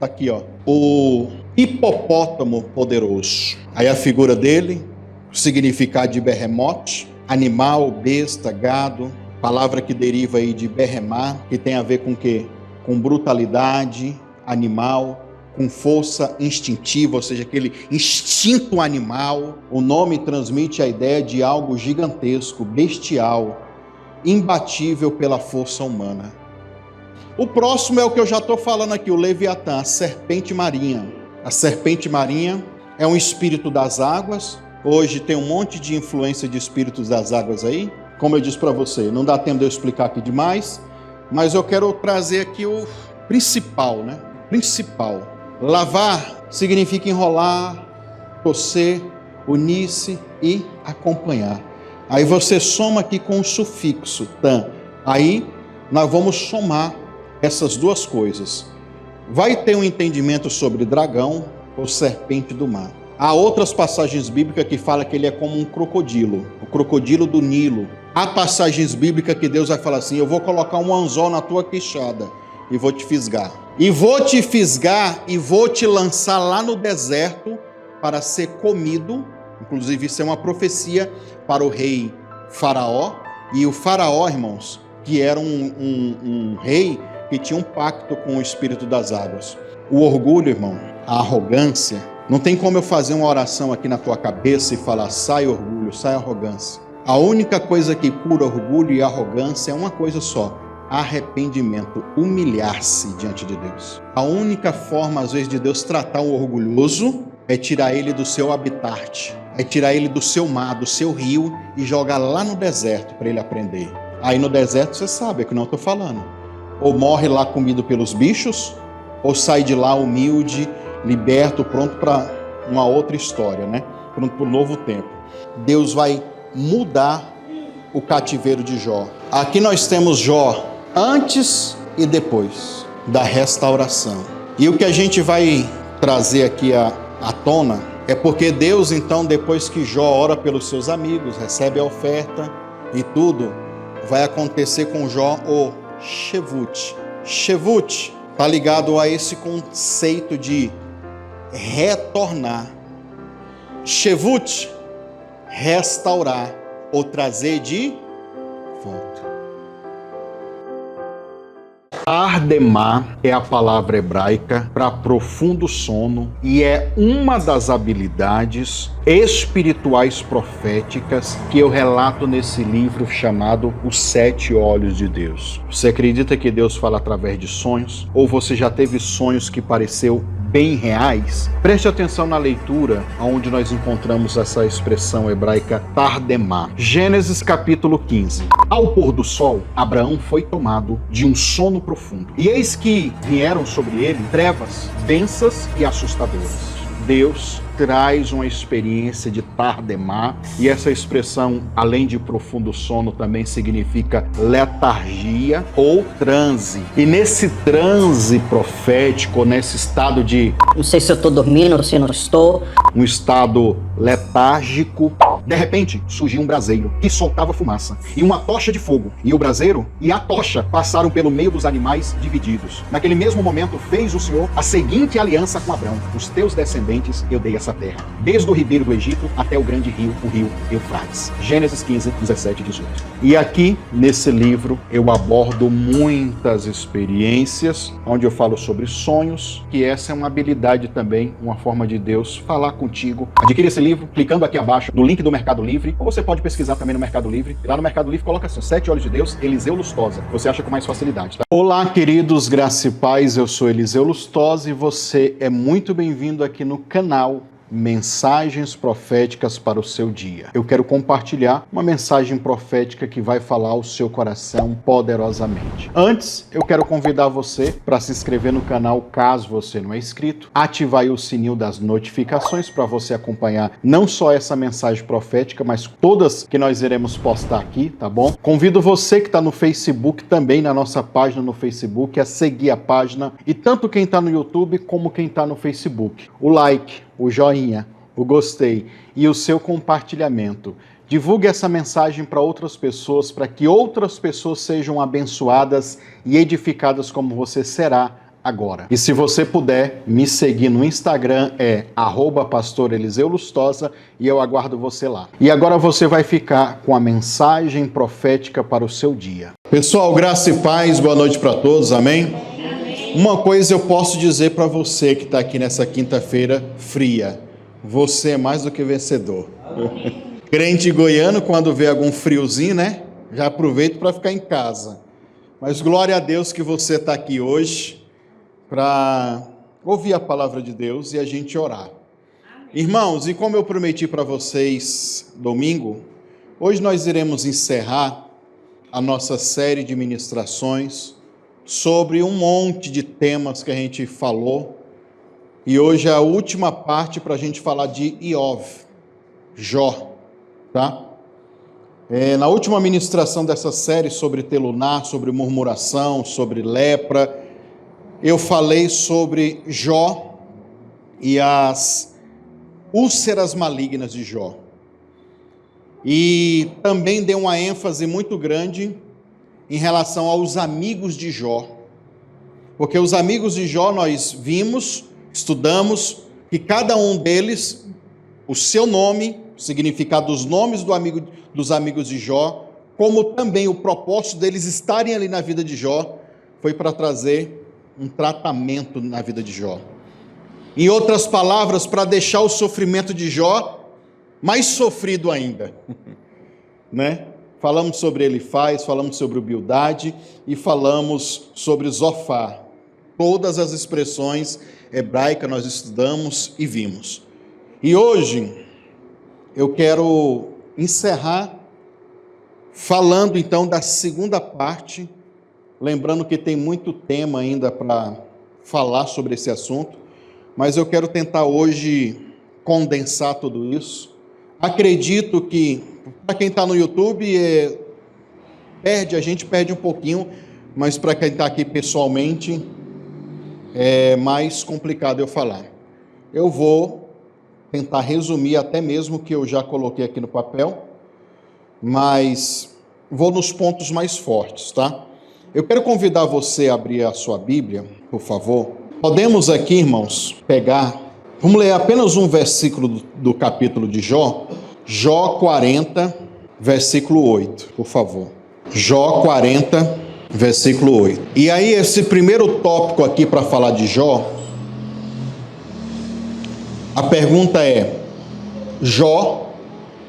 Tá aqui, ó. O hipopótamo poderoso. Aí a figura dele, o significado de berremote, animal, besta, gado, palavra que deriva aí de berremar, que tem a ver com o quê? Com brutalidade animal, com força instintiva, ou seja, aquele instinto animal. O nome transmite a ideia de algo gigantesco, bestial, imbatível pela força humana. O próximo é o que eu já estou falando aqui, o Leviatã, a serpente marinha. A serpente marinha é um espírito das águas. Hoje tem um monte de influência de espíritos das águas aí. Como eu disse para você, não dá tempo de eu explicar aqui demais, mas eu quero trazer aqui o principal, né? Principal. Lavar significa enrolar, torcer, unir-se e acompanhar. Aí você soma aqui com o sufixo tan. Aí nós vamos somar essas duas coisas. Vai ter um entendimento sobre dragão ou serpente do mar. Há outras passagens bíblicas que falam que ele é como um crocodilo, o crocodilo do Nilo. Há passagens bíblicas que Deus vai falar assim: eu vou colocar um anzol na tua queixada e vou te fisgar. E vou te fisgar e vou te lançar lá no deserto para ser comido. Inclusive isso é uma profecia para o rei Faraó. E o Faraó, irmãos, que era um rei que tinha um pacto com o espírito das águas. O orgulho, irmão, a arrogância, não tem como eu fazer uma oração aqui na tua cabeça e falar: sai orgulho, sai arrogância. A única coisa que cura orgulho e arrogância é uma coisa só: arrependimento, humilhar-se diante de Deus. A única forma, às vezes, de Deus tratar o orgulhoso é tirar ele do seu habitat, é tirar ele do seu mar, do seu rio e jogar lá no deserto para ele aprender. Aí no deserto você sabe, é que não estou falando. Ou morre lá comido pelos bichos, ou sai de lá humilde, liberto, pronto para uma outra história, né? Pronto para um novo tempo. Deus vai mudar o cativeiro de Jó. Aqui nós temos Jó antes e depois da restauração. E o que a gente vai trazer aqui à tona é porque Deus, então, depois que Jó ora pelos seus amigos, recebe a oferta e tudo, vai acontecer com Jó o Shevut. Shevut está ligado a esse conceito de retornar. Shevut, restaurar ou trazer de volta. Ardemar é a palavra hebraica para profundo sono e é uma das habilidades espirituais proféticas que eu relato nesse livro chamado Os Sete Olhos de Deus. Você acredita que Deus fala através de sonhos? Ou você já teve sonhos que pareceu bem reais? Preste atenção na leitura, onde nós encontramos essa expressão hebraica Tardemá. Gênesis capítulo 15. Ao pôr do sol, Abraão foi tomado de um sono profundo. E eis que vieram sobre ele trevas densas e assustadoras. Deus traz uma experiência de tardemá, e essa expressão, além de profundo sono, também significa letargia ou transe. E nesse transe profético, nesse estado de não sei se eu estou dormindo ou se eu não estou, um estado letárgico, de repente surgiu um braseiro que soltava fumaça e uma tocha de fogo, e o braseiro e a tocha passaram pelo meio dos animais divididos. Naquele mesmo momento fez o Senhor a seguinte aliança com Abrão: os teus descendentes eu dei essa terra, desde o ribeiro do Egito até o grande rio, o rio Eufrates. Gênesis 15, 17 e 18. E aqui nesse livro eu abordo muitas experiências, onde eu falo sobre sonhos, que essa é uma habilidade também, uma forma de Deus falar contigo. Adquire esse livro clicando aqui abaixo no link do Mercado Livre, ou você pode pesquisar também no Mercado Livre. Lá no Mercado Livre coloca assim: Sete Olhos de Deus, Eliseu Lustosa. Você acha com mais facilidade, tá? Olá, queridos, graça e paz, eu sou Eliseu Lustosa e você é muito bem-vindo aqui no canal Mensagens Proféticas para o seu dia. Eu quero compartilhar uma mensagem profética que vai falar ao seu coração poderosamente. Antes, eu quero convidar você para se inscrever no canal, caso você não é inscrito, ativar aí o sininho das notificações para você acompanhar não só essa mensagem profética, mas todas que nós iremos postar aqui, tá bom? Convido você que está no Facebook, também na nossa página no Facebook, a seguir a página, e tanto quem está no YouTube como quem está no Facebook. O like, o joinha, o gostei e o seu compartilhamento. Divulgue essa mensagem para outras pessoas, para que outras pessoas sejam abençoadas e edificadas como você será agora. E se você puder me seguir no Instagram, é @pastoreliseuLustosa, e eu aguardo você lá. E agora você vai ficar com a mensagem profética para o seu dia. Pessoal, graça e paz, boa noite para todos, amém? Uma coisa eu posso dizer para você que está aqui nessa quinta-feira fria: você é mais do que vencedor. Crente goiano, quando vê algum friozinho, né? Já aproveita para ficar em casa. Mas glória a Deus que você está aqui hoje para ouvir a palavra de Deus e a gente orar. Irmãos, e como eu prometi para vocês domingo, hoje nós iremos encerrar a nossa série de ministrações sobre um monte de temas que a gente falou. E hoje é a última parte para a gente falar de Iov, Jó, tá? Na última ministração dessa série sobre telunar, sobre murmuração, sobre lepra, eu falei sobre Jó e as úlceras malignas de Jó. E também dei uma ênfase muito grande em relação aos amigos de Jó. Porque os amigos de Jó nós vimos, estudamos, que cada um deles, o seu nome, o significado dos nomes dos amigos de Jó, como também o propósito deles estarem ali na vida de Jó, foi para trazer um tratamento na vida de Jó. Em outras palavras, para deixar o sofrimento de Jó mais sofrido ainda, né? Falamos sobre Elifaz, falamos sobre o Bildade e falamos sobre Zofar. Todas as expressões hebraicas nós estudamos e vimos. E hoje eu quero encerrar falando então da segunda parte, lembrando que tem muito tema ainda para falar sobre esse assunto, mas eu quero tentar hoje condensar tudo isso. Acredito que, para quem está no YouTube, a gente perde um pouquinho, mas para quem está aqui pessoalmente, é mais complicado eu falar. Eu vou tentar resumir até mesmo o que eu já coloquei aqui no papel, mas vou nos pontos mais fortes, tá? Eu quero convidar você a abrir a sua Bíblia, por favor. Podemos aqui, irmãos, vamos ler apenas um versículo do capítulo de Jó, Jó 40, versículo 8, por favor. Jó 40, versículo 8. E aí, esse primeiro tópico aqui para falar de Jó, a pergunta é: Jó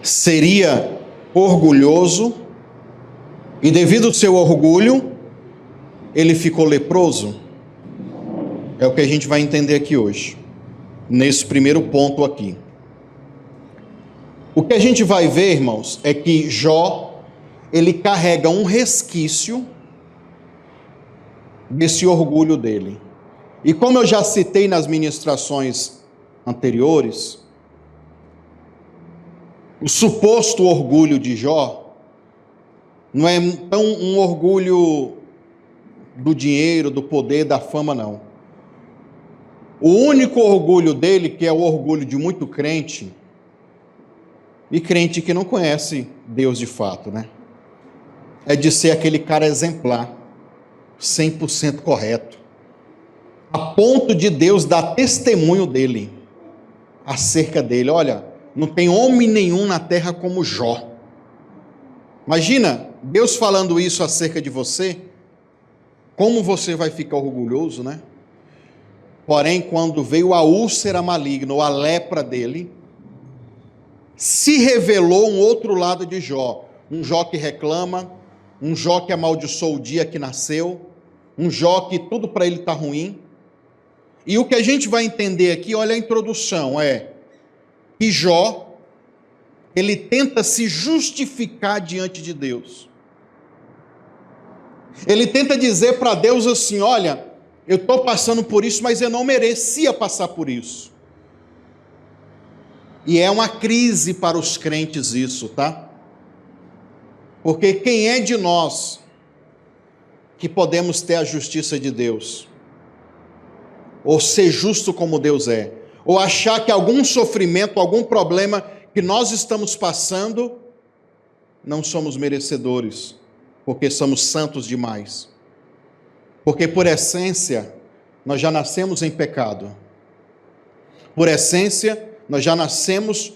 seria orgulhoso e devido ao seu orgulho, ele ficou leproso? É o que a gente vai entender aqui hoje, nesse primeiro ponto aqui. O que a gente vai ver, irmãos, é que Jó, ele carrega um resquício desse orgulho dele. E como eu já citei nas ministrações anteriores, o suposto orgulho de Jó não é tão um orgulho do dinheiro, do poder, da fama, não. O único orgulho dele, que é o orgulho de muito crente, e crente que não conhece Deus de fato, né? É de ser aquele cara exemplar, 100% correto, a ponto de Deus dar testemunho dele, acerca dele. Olha, não tem homem nenhum na terra como Jó. Imagina Deus falando isso acerca de você, como você vai ficar orgulhoso, né? Porém, quando veio a úlcera maligna, ou a lepra dele, se revelou um outro lado de Jó. Um Jó que reclama, um Jó que amaldiçoou o dia que nasceu, um Jó que tudo para ele está ruim. E o que a gente vai entender aqui, olha a introdução, é que Jó, ele tenta se justificar diante de Deus. Ele tenta dizer para Deus assim: olha, eu estou passando por isso, mas eu não merecia passar por isso. E é uma crise para os crentes isso, tá? Porque quem é de nós que podemos ter a justiça de Deus? Ou ser justo como Deus é? Ou achar que algum sofrimento, algum problema que nós estamos passando, não somos merecedores, porque somos santos demais? Porque por essência, nós já nascemos em pecado. Por essência, nós já nascemos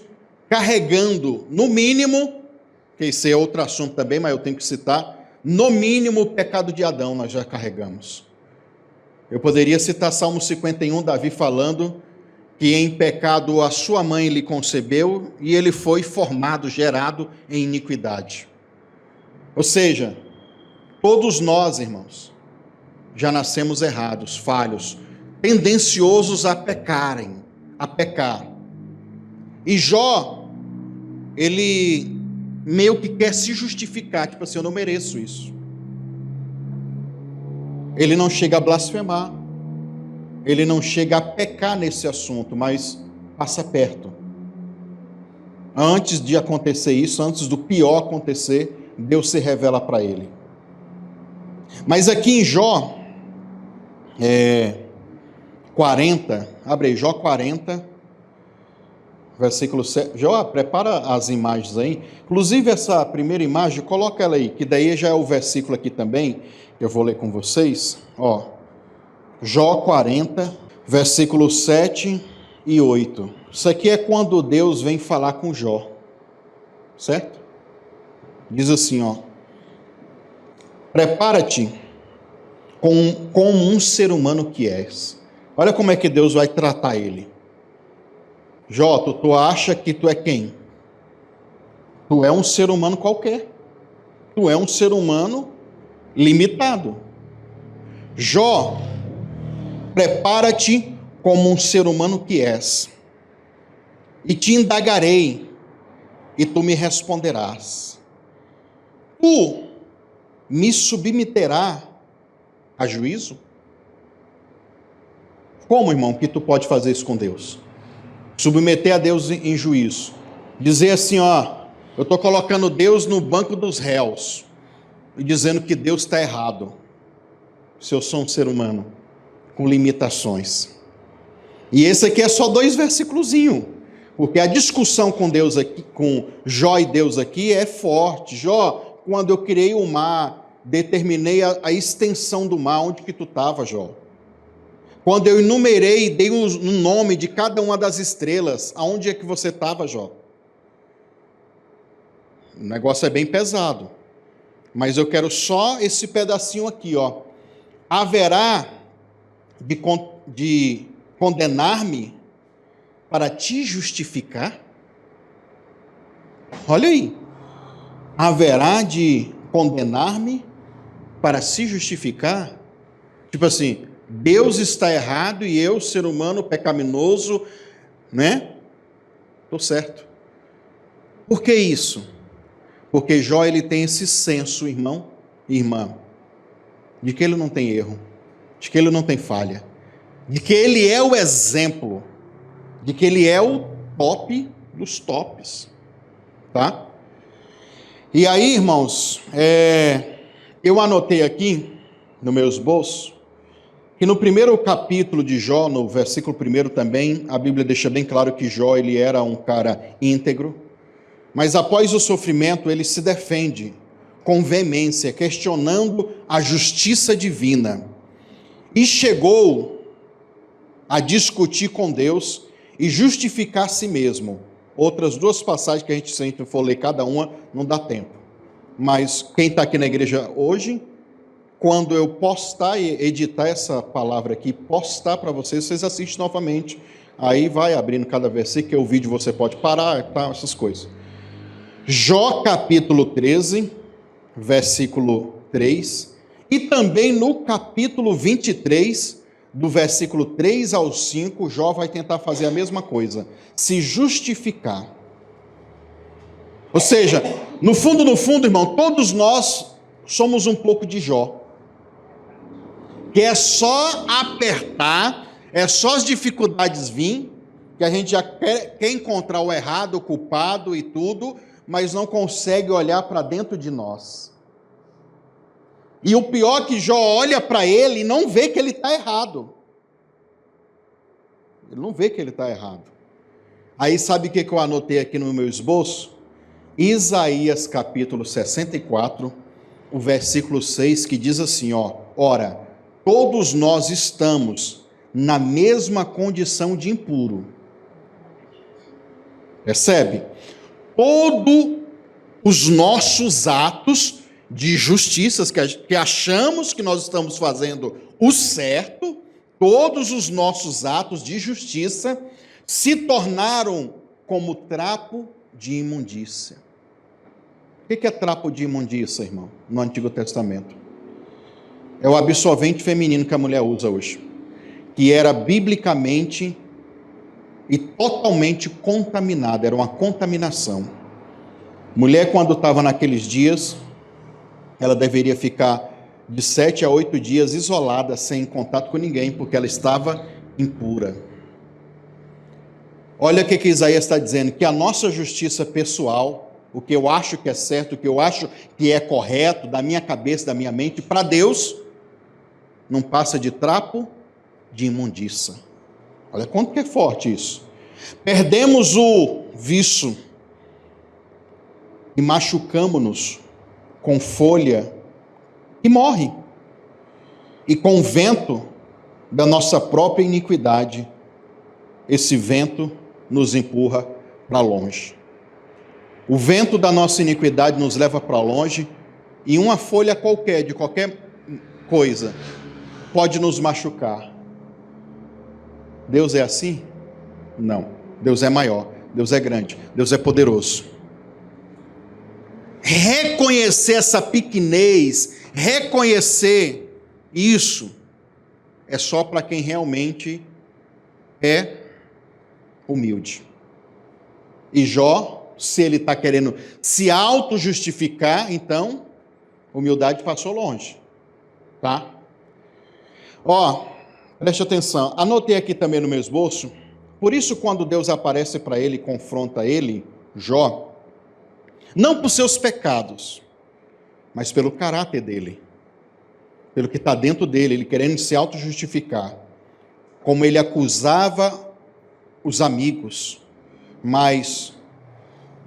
carregando, no mínimo, que esse é outro assunto também, mas eu tenho que citar, no mínimo o pecado de Adão nós já carregamos. Eu poderia citar Salmo 51, Davi falando que em pecado a sua mãe lhe concebeu e ele foi formado, gerado em iniquidade. Ou seja, todos nós, irmãos, já nascemos errados, falhos, tendenciosos a pecar. E Jó, ele meio que quer se justificar, tipo assim, eu não mereço isso. Ele não chega a blasfemar, ele não chega a pecar nesse assunto, mas passa perto. Antes de acontecer isso, antes do pior acontecer, Deus se revela para ele. Mas aqui em Jó 40, abre aí, Jó 40, versículo 7. Jó, prepara as imagens aí. Inclusive essa primeira imagem, coloca ela aí, que daí já é o versículo aqui também, que eu vou ler com vocês. Ó, Jó 40, versículos 7 e 8. Isso aqui é quando Deus vem falar com Jó, certo? Diz assim, ó: prepara-te como um ser humano que és. Olha como é que Deus vai tratar ele. Jó, tu acha que tu é quem? Tu é um ser humano qualquer. Tu é um ser humano limitado. Jó, prepara-te como um ser humano que és, e te indagarei, e tu me responderás. Tu me submeterá a juízo? Como, irmão, que tu pode fazer isso com Deus? Submeter a Deus em juízo. Dizer assim, ó, eu estou colocando Deus no banco dos réus, e dizendo que Deus está errado, se eu sou um ser humano com limitações. E esse aqui é só 2 versículozinhos, porque a discussão com Deus aqui, com Jó e Deus aqui é forte. Jó, quando eu criei o mar, determinei a extensão do mar, onde que tu estava, Jó? Quando eu enumerei e dei um nome de cada uma das estrelas, aonde é que você estava, Jó? O negócio é bem pesado, mas eu quero só esse pedacinho aqui, ó. Haverá de condenar-me para te justificar? Olha aí. Haverá de condenar-me para se justificar? Tipo assim, Deus está errado e eu, ser humano pecaminoso, né? Estou certo. Por que isso? Porque Jó, ele tem esse senso, irmão e irmã, de que ele não tem erro, de que ele não tem falha, de que ele é o exemplo, de que ele é o top dos tops, tá? E aí, irmãos, eu anotei aqui no meu esboço, que no primeiro capítulo de Jó, no versículo 1 também, a Bíblia deixa bem claro que Jó, ele era um cara íntegro, mas após o sofrimento ele se defende com veemência, questionando a justiça divina, e chegou a discutir com Deus e justificar a si mesmo. Outras 2 passagens que a gente sempre for ler cada uma, não dá tempo. Mas quem está aqui na igreja hoje, quando eu postar e editar essa palavra aqui, postar para vocês, vocês assistem novamente. Aí vai abrindo cada versículo, que o vídeo você pode parar, tá, essas coisas. Jó capítulo 13, versículo 3, e também no capítulo 23, do versículo 3 ao 5, Jó vai tentar fazer a mesma coisa, se justificar. Ou seja, no fundo, irmão, todos nós somos um pouco de Jó, que é só apertar, é só as dificuldades vir, que a gente já quer encontrar o errado, o culpado e tudo, mas não consegue olhar para dentro de nós. E o pior é que Jó olha para ele e não vê que ele está errado. Ele não vê que ele está errado. Aí sabe o que eu anotei aqui no meu esboço? Isaías capítulo 64, o versículo 6, que diz assim, ó: ora, todos nós estamos na mesma condição de impuro. Percebe? Todos os nossos atos de justiça, que achamos que nós estamos fazendo o certo, todos os nossos atos de justiça se tornaram como trapo de imundícia. O que é trapo de imundícia, irmão, no Antigo Testamento? É o absorvente feminino que a mulher usa hoje, que era biblicamente e totalmente contaminado, era uma contaminação. Mulher, quando estava naqueles dias, ela deveria ficar de 7 a 8 dias isolada, sem contato com ninguém, porque ela estava impura. Olha o que Isaías está dizendo, que a nossa justiça pessoal, o que eu acho que é certo, o que eu acho que é correto, da minha cabeça, da minha mente, para Deus, não passa de trapo de imundícia. Olha quanto que é forte isso. Perdemos o viço e machucamos-nos com folha que morre, e com o vento da nossa própria iniquidade, esse vento nos empurra para longe. O vento da nossa iniquidade nos leva para longe, e uma folha qualquer, de qualquer coisa, pode nos machucar. Deus é assim? Não. Deus é maior, Deus é grande, Deus é poderoso. Reconhecer essa pequenez, reconhecer isso, é só para quem realmente é humilde. E Jó, se ele está querendo se auto-justificar, então, humildade passou longe, tá? Preste atenção, anotei aqui também no meu esboço, por isso quando Deus aparece para ele e confronta ele, Jó, não por seus pecados, mas pelo caráter dele, pelo que está dentro dele, ele querendo se auto-justificar, como ele acusava os amigos, mas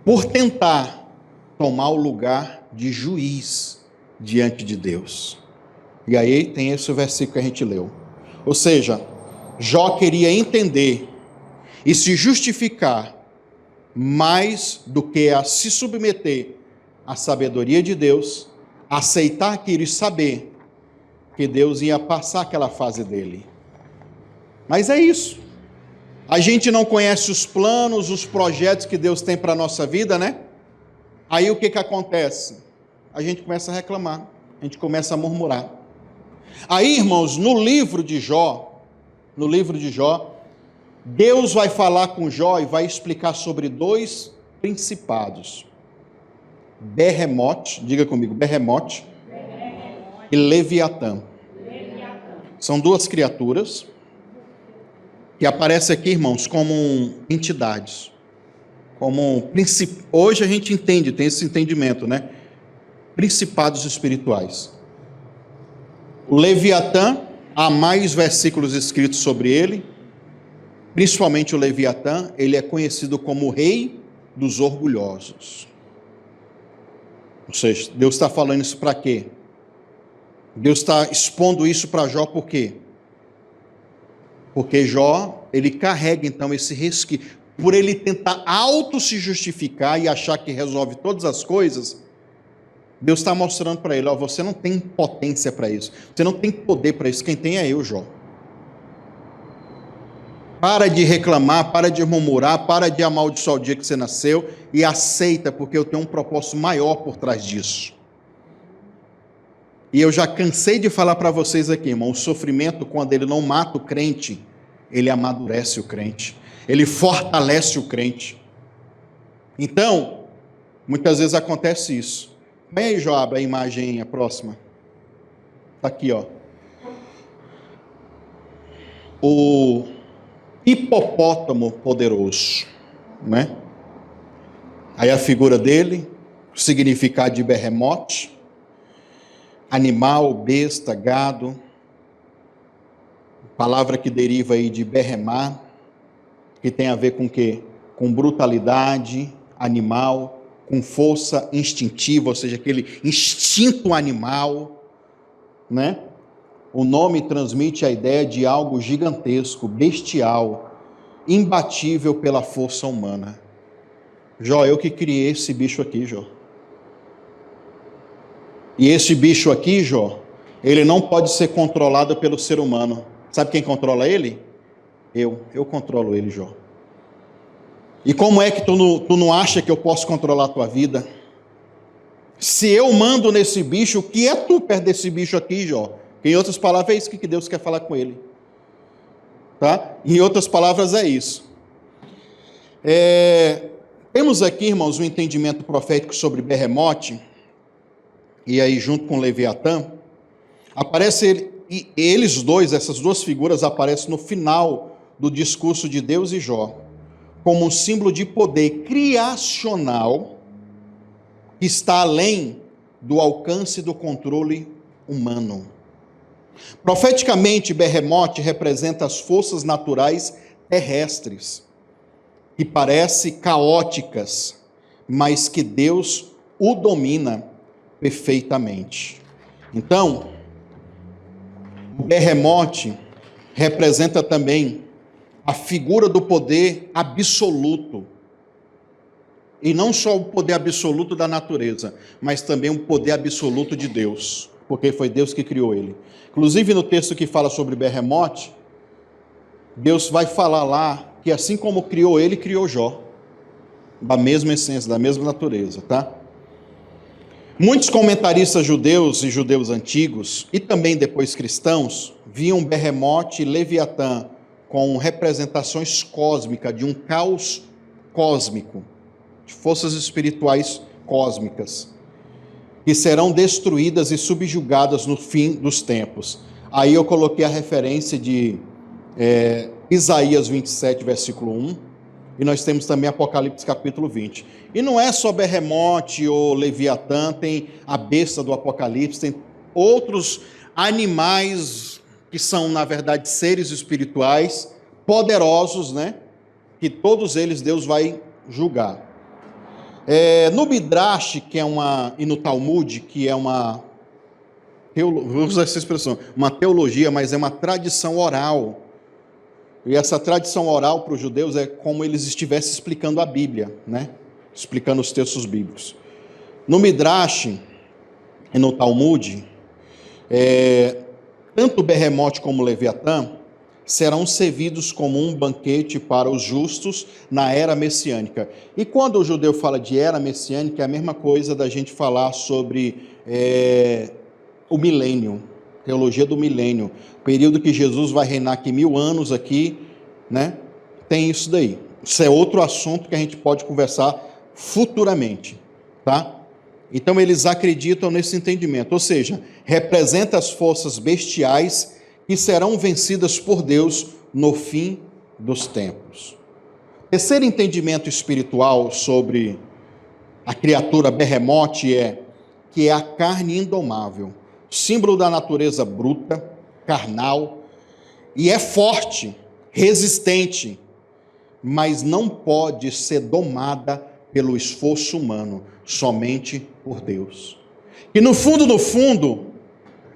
por tentar tomar o lugar de juiz diante de Deus. E aí tem esse versículo que a gente leu. Ou seja, Jó queria entender e se justificar mais do que a se submeter à sabedoria de Deus, aceitar aquilo e saber que Deus ia passar aquela fase dele. Mas é isso. A gente não conhece os planos, os projetos que Deus tem para a nossa vida, né? Aí o que acontece? A gente começa a reclamar, a gente começa a murmurar. Aí, irmãos, no livro de Jó, Deus vai falar com Jó e vai explicar sobre dois principados. Behemoth, diga comigo, Behemoth e Leviatã. São duas criaturas que aparecem aqui, irmãos, como entidades. Hoje a gente entende, tem esse entendimento, né? Principados espirituais. O Leviatã, há mais versículos escritos sobre ele, principalmente o Leviatã, ele é conhecido como o rei dos orgulhosos. Ou seja, Deus está falando isso para quê? Deus está expondo isso para Jó por quê? Porque Jó, ele carrega então esse resquício. Por ele tentar se justificar e achar que resolve todas as coisas, Deus está mostrando para ele, você não tem potência para isso, você não tem poder para isso, quem tem é eu, Jó. Para de reclamar, para de murmurar, para de amaldiçoar o dia que você nasceu e aceita, porque eu tenho um propósito maior por trás disso. E eu já cansei de falar para vocês aqui, irmão, o sofrimento, quando ele não mata o crente, ele amadurece o crente, ele fortalece o crente. Então, muitas vezes acontece isso. Vem aí, Joab, a imagem, a próxima. Está aqui, ó. O hipopótamo poderoso, né? Aí a figura dele, o significado de Behemoth, animal, besta, gado, palavra que deriva aí de Behemá, que tem a ver com o quê? Com brutalidade animal, com força instintiva, ou seja, aquele instinto animal, né? O nome transmite a ideia de algo gigantesco, bestial, imbatível pela força humana. Jó, eu que criei esse bicho aqui, Jó. E esse bicho aqui, Jó, ele não pode ser controlado pelo ser humano. Sabe quem controla ele? Eu controlo ele, Jó. E como é que tu não acha que eu posso controlar a tua vida? Se eu mando nesse bicho, o que é tu perto desse bicho aqui, Jó? Em outras palavras, é isso que Deus quer falar com ele. Tá? Em outras palavras, é isso. Temos aqui, irmãos, um entendimento profético sobre Berremote, e aí junto com Leviatã, aparece eles dois, essas duas figuras aparecem no final do discurso de Deus e Jó, como um símbolo de poder criacional que está além do alcance do controle humano. Profeticamente, Berremote representa as forças naturais terrestres, que parecem caóticas, mas que Deus o domina perfeitamente. Então, o Berremote representa também a figura do poder absoluto. E não só o poder absoluto da natureza, mas também o poder absoluto de Deus, porque foi Deus que criou ele. Inclusive no texto que fala sobre Berremote, Deus vai falar lá que assim como criou ele, criou Jó, da mesma essência, da mesma natureza, tá? Muitos comentaristas judeus e judeus antigos, e também depois cristãos, viam Berremote e Leviatã com representações cósmicas de um caos cósmico, de forças espirituais cósmicas, que serão destruídas e subjugadas no fim dos tempos. Aí eu coloquei a referência de Isaías 27, versículo 1, e nós temos também Apocalipse capítulo 20. E não é só Berremote ou Leviatã, tem a besta do Apocalipse, tem outros animais que são, na verdade, seres espirituais poderosos, né? Que todos eles Deus vai julgar. No Midrash, e no Talmud, que é vou usar essa expressão, uma teologia, mas é uma tradição oral. E essa tradição oral para os judeus é como eles estivessem explicando a Bíblia, né? Explicando os textos bíblicos. No Midrash e no Talmud, tanto Berremote como Leviatã serão servidos como um banquete para os justos na era messiânica. E quando o judeu fala de era messiânica, é a mesma coisa da gente falar sobre o milênio, teologia do milênio, período que Jesus vai reinar aqui 1000 anos aqui, né? Tem isso daí. Isso é outro assunto que a gente pode conversar futuramente, tá? Então eles acreditam nesse entendimento, ou seja, representa as forças bestiais que serão vencidas por Deus no fim dos tempos. Terceiro entendimento espiritual sobre a criatura Berremote que é a carne indomável, símbolo da natureza bruta, carnal, e é forte, resistente, mas não pode ser domada pelo esforço humano, somente por Deus. E no fundo,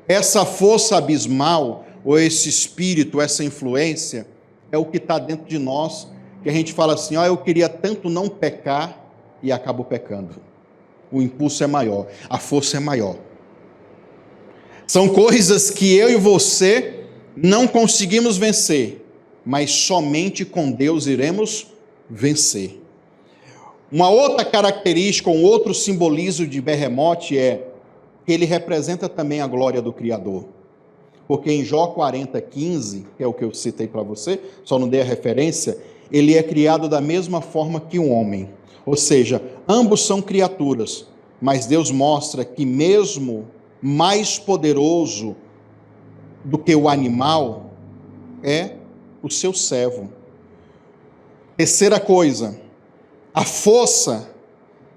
essa força abismal, ou esse espírito, essa influência, é o que está dentro de nós, que a gente fala assim, eu queria tanto não pecar, e acabo pecando. O impulso é maior, a força é maior. São coisas que eu e você não conseguimos vencer, mas somente com Deus iremos vencer. Uma outra característica, um outro simbolismo de Berremote é que ele representa também a glória do Criador. Porque em Jó 40:15, que é o que eu citei para você, só não dei a referência, ele é criado da mesma forma que um homem. Ou seja, ambos são criaturas, mas Deus mostra que mesmo mais poderoso do que o animal é o seu servo. Terceira coisa, a força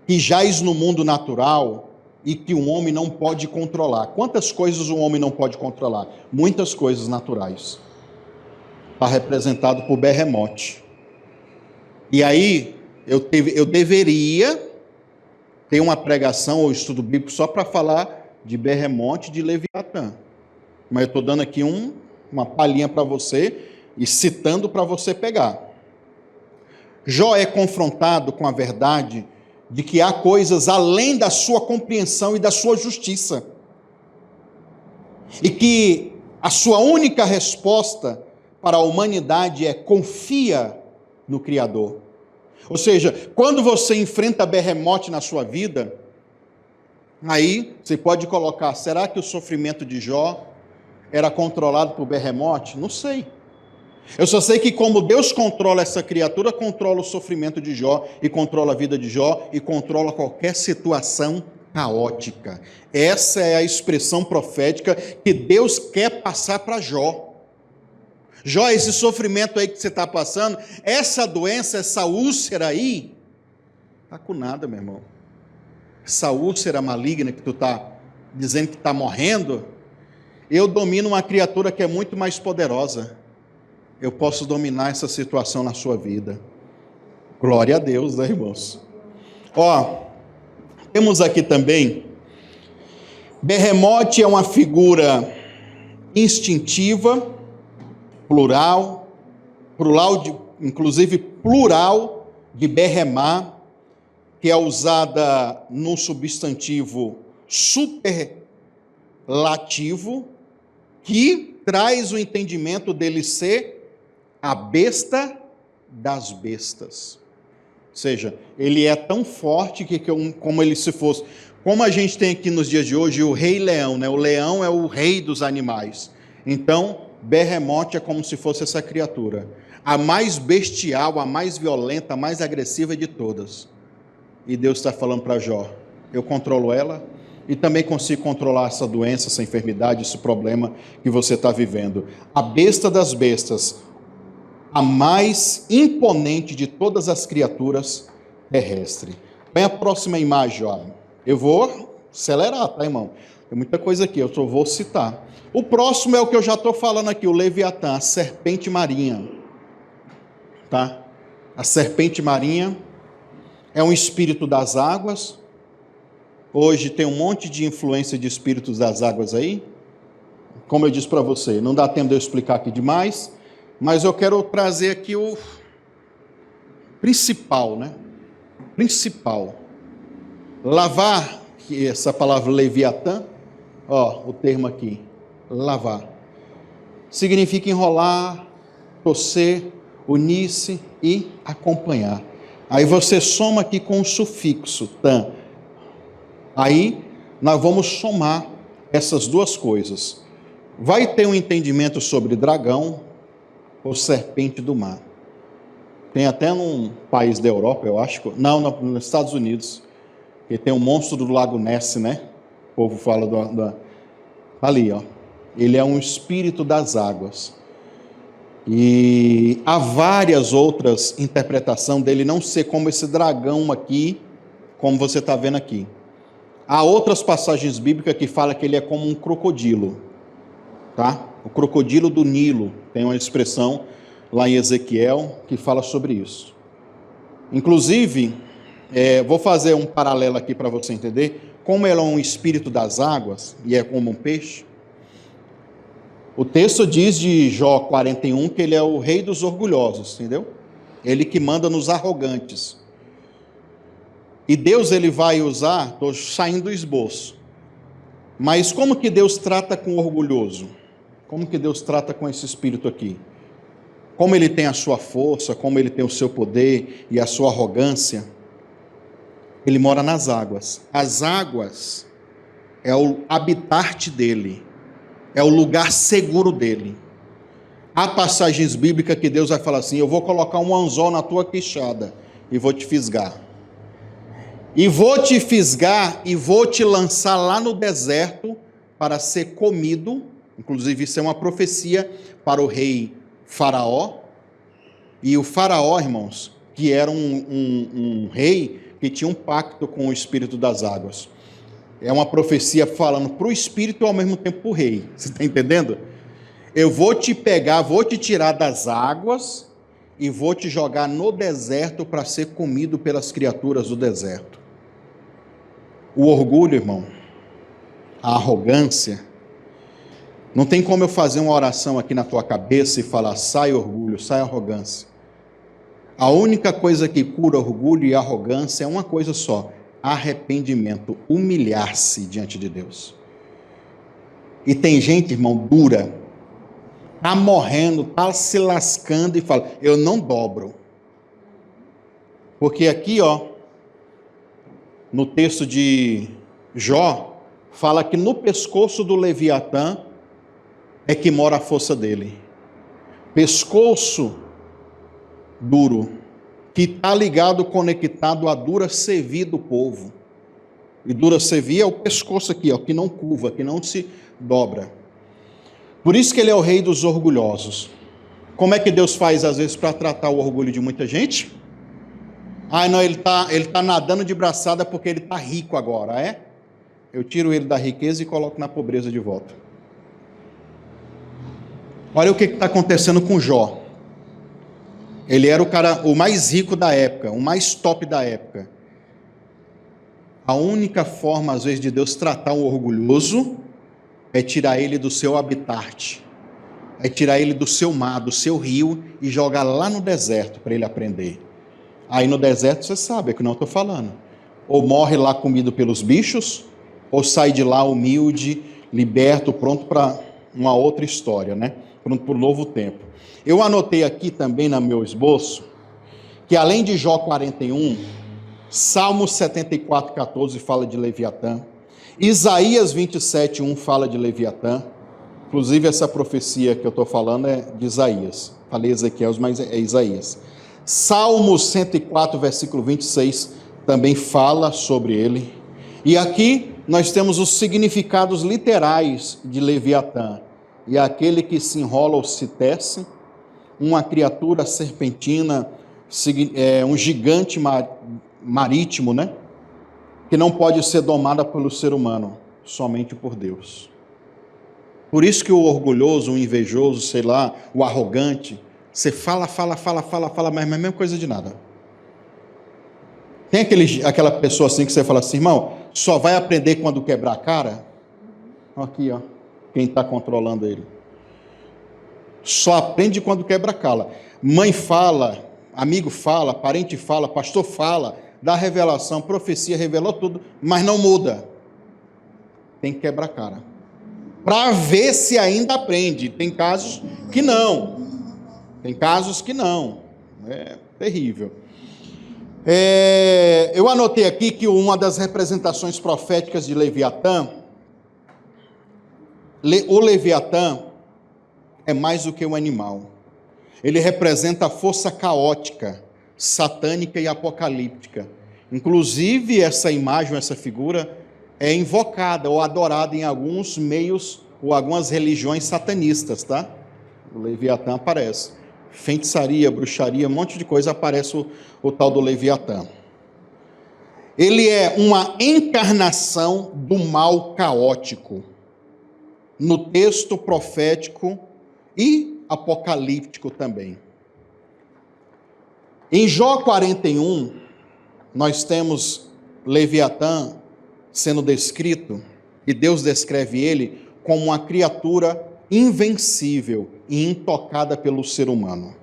que jaz no mundo natural e que o homem não pode controlar. Quantas coisas o homem não pode controlar? Muitas coisas naturais. Está representado por Berremote. E aí, eu deveria ter uma pregação ou estudo bíblico só para falar de Berremote e de Leviatã. Mas eu estou dando aqui uma palhinha para você e citando para você pegar. Jó é confrontado com a verdade de que há coisas além da sua compreensão e da sua justiça. E que a sua única resposta para a humanidade é: confia no Criador. Ou seja, quando você enfrenta berremote na sua vida, aí você pode colocar: será que o sofrimento de Jó era controlado por berremote? Não sei. Eu só sei que como Deus controla essa criatura, controla o sofrimento de Jó, e controla a vida de Jó, e controla qualquer situação caótica. Essa é a expressão profética que Deus quer passar para Jó. Jó, esse sofrimento aí que você está passando, essa doença, essa úlcera aí, está com nada, meu irmão. Essa úlcera maligna que tu está dizendo que está morrendo, eu domino uma criatura que é muito mais poderosa. Eu posso dominar essa situação na sua vida. Glória a Deus, né, irmãos? Temos aqui também, berremote é uma figura instintiva, inclusive plural de berremar, que é usada no substantivo superlativo, que traz o entendimento dele ser a besta das bestas. Ou seja, ele é tão forte que como ele se fosse... Como a gente tem aqui nos dias de hoje o rei leão, né? O leão é o rei dos animais. Então, berremote é como se fosse essa criatura. A mais bestial, a mais violenta, a mais agressiva de todas. E Deus está falando para Jó: eu controlo ela e também consigo controlar essa doença, essa enfermidade, esse problema que você está vivendo. A besta das bestas, a mais imponente de todas as criaturas terrestres. Vem a próxima imagem, ó. Eu vou acelerar, tá, irmão? Tem muita coisa aqui, eu só vou citar. O próximo é o que eu já estou falando aqui, o Leviatã, a serpente marinha. Tá? A serpente marinha é um espírito das águas. Hoje tem um monte de influência de espíritos das águas aí. Como eu disse para você, não dá tempo de eu explicar aqui demais, mas eu quero trazer aqui o principal, né? Principal. Lavar, que essa palavra Leviatã, o termo aqui, lavar, significa enrolar, torcer, unir-se e acompanhar. Aí você soma aqui com o sufixo, tan. Aí nós vamos somar essas duas coisas. Vai ter um entendimento sobre dragão ou serpente do mar. Tem até num país da Europa, eu acho, nos Estados Unidos, que tem um monstro do Lago Ness, né? O povo fala ali, ó. Ele é um espírito das águas. E há várias outras interpretações dele não ser como esse dragão aqui, como você está vendo aqui. Há outras passagens bíblicas que falam que ele é como um crocodilo, tá? O crocodilo do Nilo, tem uma expressão lá em Ezequiel que fala sobre isso. Inclusive, vou fazer um paralelo aqui para você entender, como ele é um espírito das águas e é como um peixe. O texto diz de Jó 41 que ele é o rei dos orgulhosos, entendeu? Ele que manda nos arrogantes. E Deus ele vai usar, estou saindo do esboço, mas como que Deus trata com o orgulhoso? Como que Deus trata com esse espírito aqui? Como ele tem a sua força, como ele tem o seu poder e a sua arrogância? Ele mora nas águas. As águas é o habitat dele, é o lugar seguro dele. Há passagens bíblicas que Deus vai falar assim: eu vou colocar um anzol na tua queixada e vou te fisgar. E vou te fisgar e vou te lançar lá no deserto para ser comido. Inclusive isso é uma profecia para o rei Faraó. E o Faraó, irmãos, que era um rei que tinha um pacto com o espírito das águas. É uma profecia falando para o espírito e ao mesmo tempo para o rei. Você está entendendo? Eu vou te pegar, vou te tirar das águas e vou te jogar no deserto para ser comido pelas criaturas do deserto. O orgulho, irmão, a arrogância, Não tem como eu fazer uma oração aqui na tua cabeça e falar, sai orgulho, sai arrogância. A única coisa que cura orgulho e arrogância é uma coisa só, arrependimento, humilhar-se diante de Deus. E tem gente, irmão, dura, tá morrendo, tá se lascando e fala, eu não dobro. Porque aqui, no texto de Jó, fala que no pescoço do Leviatã é que mora a força dele. Pescoço duro, que está ligado, conectado à dura cerviz do povo. E dura cerviz é o pescoço aqui, que não curva, que não se dobra. Por isso que ele é o rei dos orgulhosos. Como é que Deus faz às vezes para tratar o orgulho de muita gente? Não, ele tá nadando de braçada porque ele está rico agora, é? Eu tiro ele da riqueza e coloco na pobreza de volta. Olha o que está acontecendo com Jó. Ele era o mais rico da época, o mais top da época. A única forma, às vezes, de Deus tratar um orgulhoso é tirar ele do seu habitat, é tirar ele do seu mar, do seu rio e jogar lá no deserto para ele aprender. Aí no deserto, você sabe, é que não estou falando. Ou morre lá comido pelos bichos, ou sai de lá humilde, liberto, pronto para uma outra história, né? Pronto para um novo tempo. Eu anotei aqui também no meu esboço, que além de Jó 41, Salmo 74, 14 fala de Leviatã, Isaías 27, 1 fala de Leviatã, inclusive essa profecia que eu estou falando é de Isaías, falei Ezequiel, mas é Isaías. Salmo 104, versículo 26, também fala sobre ele, e aqui nós temos os significados literais de Leviatã, e aquele que se enrola ou se tece, uma criatura serpentina, um gigante marítimo, né? Que não pode ser domada pelo ser humano, somente por Deus. Por isso que o orgulhoso, o invejoso, sei lá, o arrogante, você fala, mas é a mesma coisa de nada. Tem aquela pessoa assim que você fala assim, irmão, só vai aprender quando quebrar a cara? Aqui, quem está controlando ele. Só aprende quando quebra a cara. Mãe fala, amigo fala, parente fala, pastor fala, dá revelação, profecia, revelou tudo, mas não muda. Tem que quebrar a cara. Para ver se ainda aprende. Tem casos que não. É terrível. Eu anotei aqui que uma das representações proféticas de Leviatã, o Leviatã é mais do que um animal. Ele representa a força caótica, satânica e apocalíptica. Inclusive, essa imagem, essa figura, é invocada ou adorada em alguns meios ou algumas religiões satanistas, tá? O Leviatã aparece. Feitiçaria, bruxaria, um monte de coisa, aparece o tal do Leviatã. Ele é uma encarnação do mal caótico. No texto profético e apocalíptico também. Em Jó 41, nós temos Leviatã sendo descrito, e Deus descreve ele como uma criatura invencível e intocada pelo ser humano.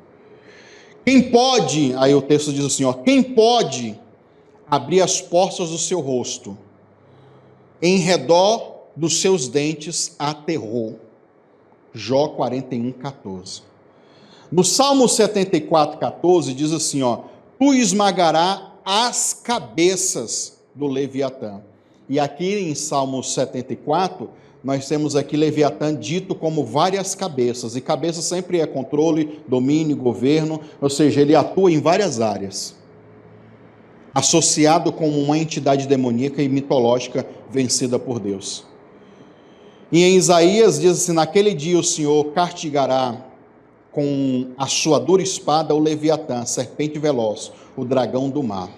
Quem pode, aí o texto diz assim, quem pode abrir as portas do seu rosto, em redor dos seus dentes há terror. Jó 41, 14. No Salmo 74, 14, diz assim, tu esmagarás as cabeças do Leviatã. E aqui em Salmo 74, nós temos aqui Leviatã dito como várias cabeças, e cabeça sempre é controle, domínio, governo, ou seja, ele atua em várias áreas, associado com uma entidade demoníaca e mitológica vencida por Deus. E em Isaías diz assim, naquele dia o Senhor castigará com a sua dura espada o Leviatã, a serpente veloz, o dragão do mar.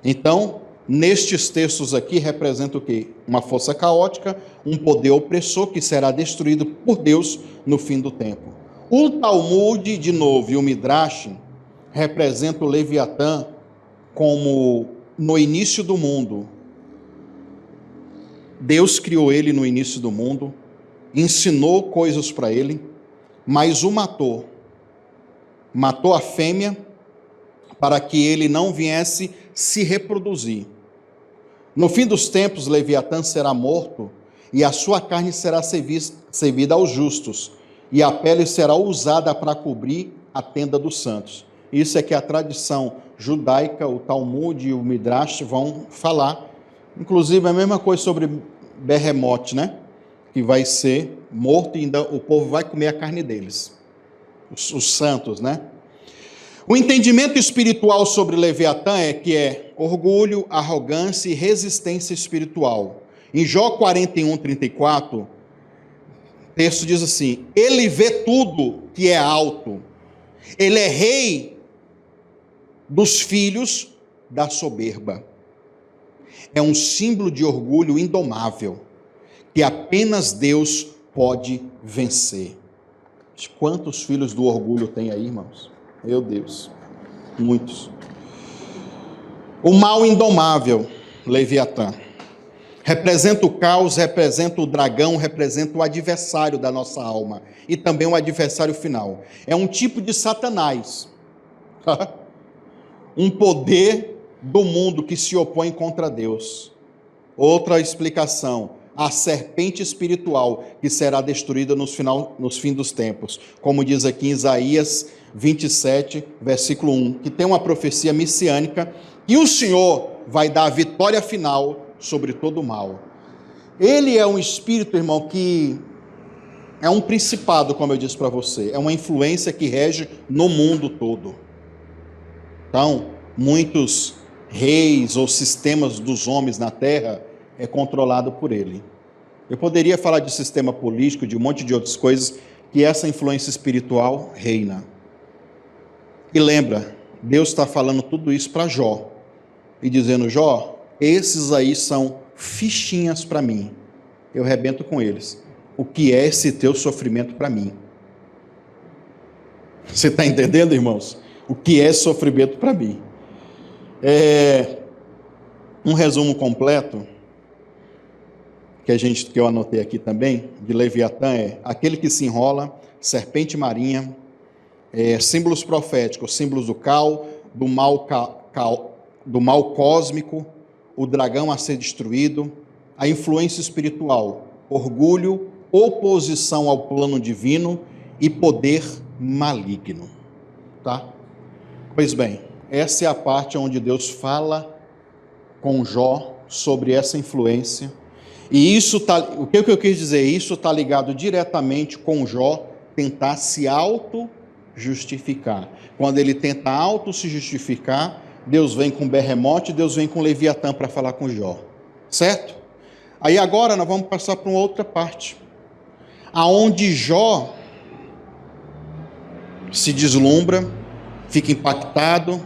Então, nestes textos aqui representa o quê? Uma força caótica, um poder opressor que será destruído por Deus no fim do tempo. O Talmud, de novo, e o Midrash, representa o Leviatã como no início do mundo. Deus criou ele no início do mundo, ensinou coisas para ele, mas o matou. Matou a fêmea para que ele não viesse se reproduzir. No fim dos tempos, Leviatã será morto e a sua carne será servida aos justos e a pele será usada para cobrir a tenda dos santos. Isso é que a tradição judaica, o Talmud e o Midrash vão falar. Inclusive a mesma coisa sobre Behemoth, né? Que vai ser morto e ainda o povo vai comer a carne deles. Os santos, né? O entendimento espiritual sobre Leviatã é que é orgulho, arrogância e resistência espiritual. Em Jó 41:34, o texto diz assim: ele vê tudo que é alto, ele é rei dos filhos da soberba. É um símbolo de orgulho indomável, que apenas Deus pode vencer. Quantos filhos do orgulho tem aí, irmãos? Meu Deus, muitos. O mal indomável, Leviatã, representa o caos, representa o dragão, representa o adversário da nossa alma e também o adversário final. É um tipo de Satanás, um poder do mundo que se opõe contra Deus. Outra explicação: a serpente espiritual que será destruída nos fins dos tempos, como diz aqui em Isaías 27, versículo 1, que tem uma profecia messiânica, e o Senhor vai dar a vitória final sobre todo o mal. Ele é um espírito, irmão, que é um principado, como eu disse para você, é uma influência que rege no mundo todo. Então, muitos reis ou sistemas dos homens na terra é controlado por ele. Eu poderia falar de sistema político, de um monte de outras coisas, que essa influência espiritual reina. E lembra, Deus está falando tudo isso para Jó, e dizendo: Jó, esses aí são fichinhas para mim, eu rebento com eles. O que é esse teu sofrimento para mim? Você está entendendo, irmãos? O que é sofrimento para mim? Um resumo completo que eu anotei aqui também, de Leviatã, é aquele que se enrola, serpente marinha, símbolos proféticos, símbolos do caos, do mal cósmico, o dragão a ser destruído, a influência espiritual, orgulho, oposição ao plano divino e poder maligno. Tá? Pois bem, essa é a parte onde Deus fala com Jó sobre essa influência. E o que eu quis dizer? Isso está ligado diretamente com Jó tentar se auto-justificar. Quando ele tenta auto-se justificar, Deus vem com Behemoth, Deus vem com Leviatã para falar com Jó. Certo? Aí agora nós vamos passar para uma outra parte, aonde Jó se deslumbra, fica impactado,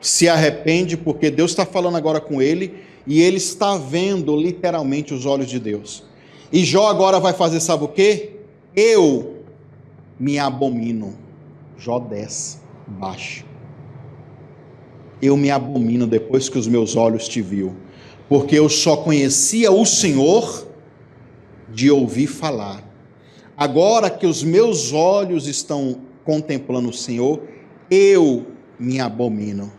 se arrepende, porque Deus está falando agora com ele, e ele está vendo literalmente os olhos de Deus. E Jó agora vai fazer, sabe o quê? Eu me abomino. Jó desce, baixo. Eu me abomino depois que os meus olhos te viu, porque eu só conhecia o Senhor de ouvir falar. Agora que os meus olhos estão contemplando o Senhor, eu me abomino.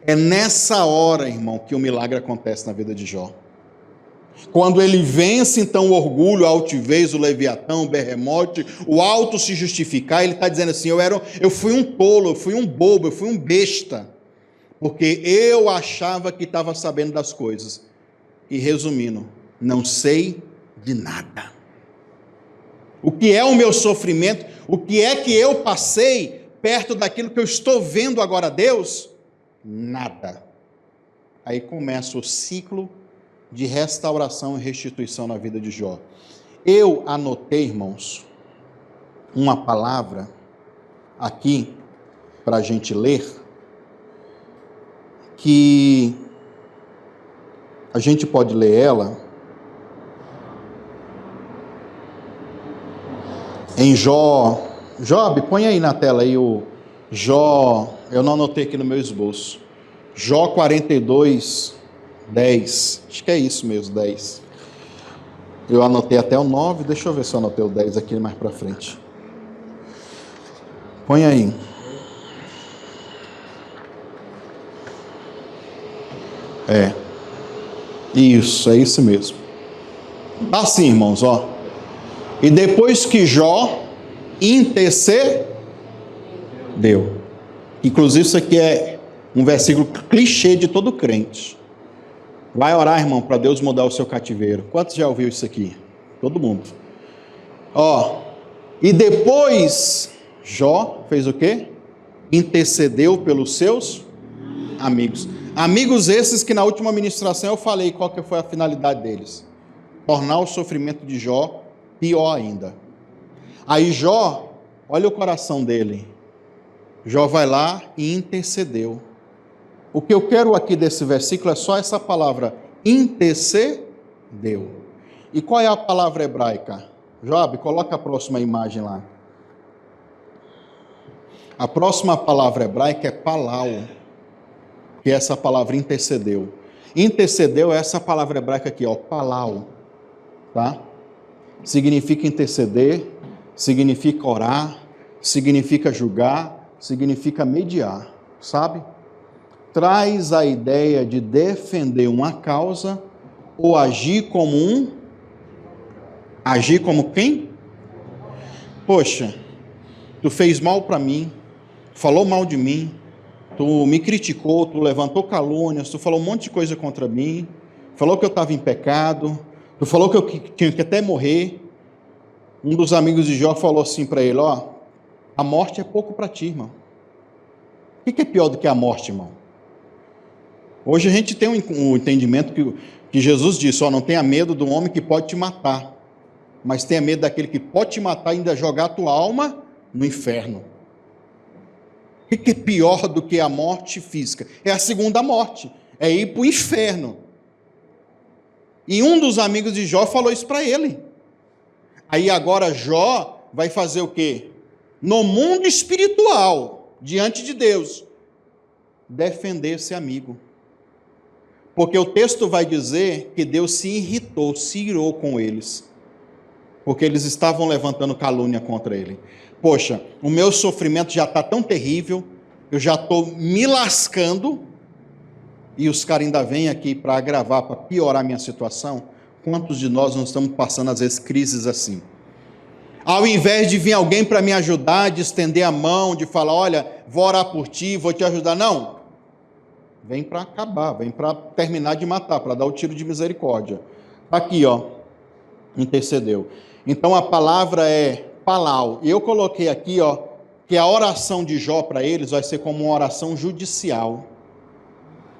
É nessa hora, irmão, que o milagre acontece na vida de Jó. Quando ele vence, então, o orgulho, a altivez, o Leviatã, o Behemoth, o auto se justificar, ele está dizendo assim: eu fui um tolo, eu fui um bobo, eu fui um besta, porque eu achava que estava sabendo das coisas. E resumindo, não sei de nada. O que é o meu sofrimento? O que é que eu passei perto daquilo que eu estou vendo agora, Deus? Nada. Aí começa o ciclo de restauração e restituição na vida de Jó. Eu anotei, irmãos, uma palavra aqui para a gente ler, que a gente pode ler ela em Jó. Job, põe aí na tela aí o Jó, eu não anotei aqui no meu esboço. Jó 42, 10. Acho que é isso mesmo, 10. Eu anotei até o 9, deixa eu ver se eu anotei o 10 aqui mais para frente. Põe aí. Isso, é isso mesmo. Assim, irmãos, ó. E depois que Jó intercedeu. Inclusive isso aqui é um versículo clichê de todo crente. Vai orar, irmão, para Deus mudar o seu cativeiro. Quantos já ouviu isso aqui? Todo mundo. Ó. E depois Jó fez o quê? Intercedeu pelos seus amigos. Amigos esses que na última ministração eu falei qual que foi a finalidade deles. Tornar o sofrimento de Jó pior ainda. Aí Jó, olha o coração dele. Jó vai lá e intercedeu. O que eu quero aqui desse versículo é só essa palavra, intercedeu. E qual é a palavra hebraica? Job, coloca a próxima imagem lá. A próxima palavra hebraica é palau, que é essa palavra intercedeu. Intercedeu é essa palavra hebraica aqui, ó, palau, tá? Significa interceder, significa orar, significa julgar, significa mediar, sabe? Traz a ideia de defender uma causa ou agir como um... Agir como quem? Poxa, tu fez mal para mim, falou mal de mim, tu me criticou, tu levantou calúnias, tu falou um monte de coisa contra mim, falou que eu estava em pecado, tu falou que eu tinha que até morrer. Um dos amigos de Jó falou assim para ele, ó, a morte é pouco para ti, irmão. O que é pior do que a morte, irmão? Hoje a gente tem um entendimento que Jesus disse, ó, não tenha medo do homem que pode te matar, mas tenha medo daquele que pode te matar e ainda jogar a tua alma no inferno. O que é pior do que a morte física? É a segunda morte, é ir para o inferno. E um dos amigos de Jó falou isso para ele. Aí agora Jó vai fazer o quê? No mundo espiritual, diante de Deus, defender esse amigo. Porque o texto vai dizer que Deus se irritou, se irou com eles, porque eles estavam levantando calúnia contra ele. Poxa, o meu sofrimento já está tão terrível, eu já estou me lascando, e os caras ainda vêm aqui para agravar, para piorar a minha situação. Quantos de nós não estamos passando, às vezes, crises assim? Ao invés de vir alguém para me ajudar, de estender a mão, de falar, olha, vou orar por ti, vou te ajudar. Não. Vem para acabar, vem para terminar de matar, para dar o tiro de misericórdia. Aqui, ó, intercedeu. Então a palavra é palau. E eu coloquei aqui, ó, que a oração de Jó para eles vai ser como uma oração judicial.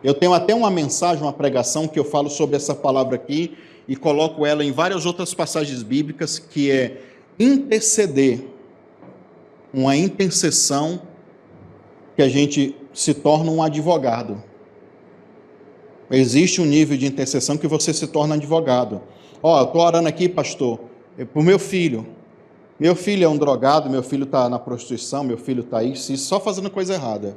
Eu tenho até uma mensagem, uma pregação que eu falo sobre essa palavra aqui e coloco ela em várias outras passagens bíblicas, que é interceder. Uma intercessão que a gente se torna um advogado. Existe um nível de intercessão que você se torna advogado. Ó, eu estou orando aqui, pastor, por meu filho. Meu filho é um drogado, meu filho está na prostituição, meu filho está isso, só fazendo coisa errada.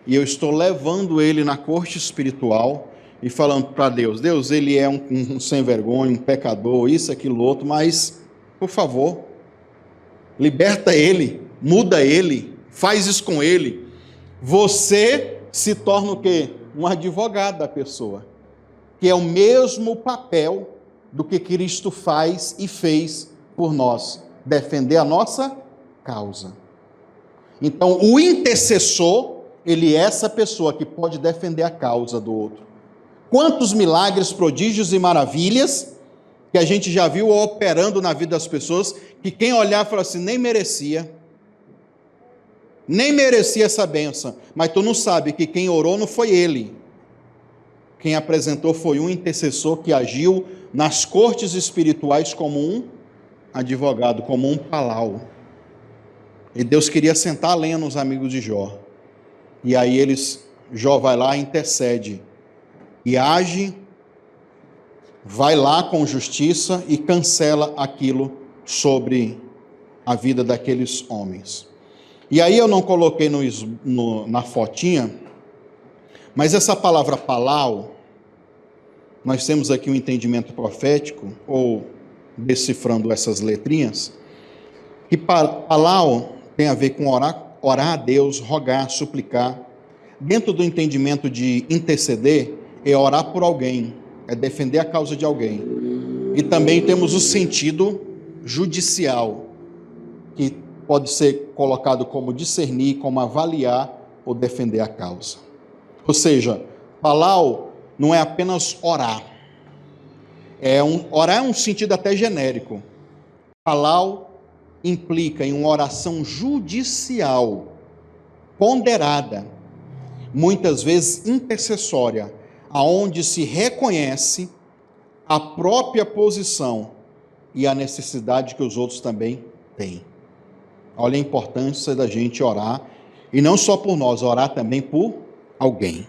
E eu estou levando ele na corte espiritual e falando para Deus, Deus, ele é um sem vergonha, um pecador, isso, aquilo, outro, mas, por favor, liberta ele, muda ele, faz isso com ele. Você se torna o quê? Um advogado da pessoa, que é o mesmo papel do que Cristo faz e fez por nós, defender a nossa causa. Então, o intercessor, ele é essa pessoa que pode defender a causa do outro. Quantos milagres, prodígios e maravilhas que a gente já viu operando na vida das pessoas, que quem olhar fala assim, nem merecia essa bênção, mas tu não sabe que quem orou não foi ele, quem apresentou foi um intercessor que agiu nas cortes espirituais como um advogado, como um palau, e Deus queria sentar a lenha nos amigos de Jó, e aí Jó vai lá e intercede, e age, vai lá com justiça e cancela aquilo sobre a vida daqueles homens. E aí eu não coloquei na fotinha, mas essa palavra palau, nós temos aqui um entendimento profético, ou decifrando essas letrinhas, que palau tem a ver com orar a Deus, rogar, suplicar. Dentro do entendimento de interceder, é orar por alguém, é defender a causa de alguém. E também temos o sentido judicial, que pode ser colocado como discernir, como avaliar ou defender a causa. Ou seja, palau não é apenas orar. Orar é um sentido até genérico. Palau implica em uma oração judicial, ponderada, muitas vezes intercessória, aonde se reconhece a própria posição e a necessidade que os outros também têm. Olha a importância da gente orar, e não só por nós, orar também por alguém,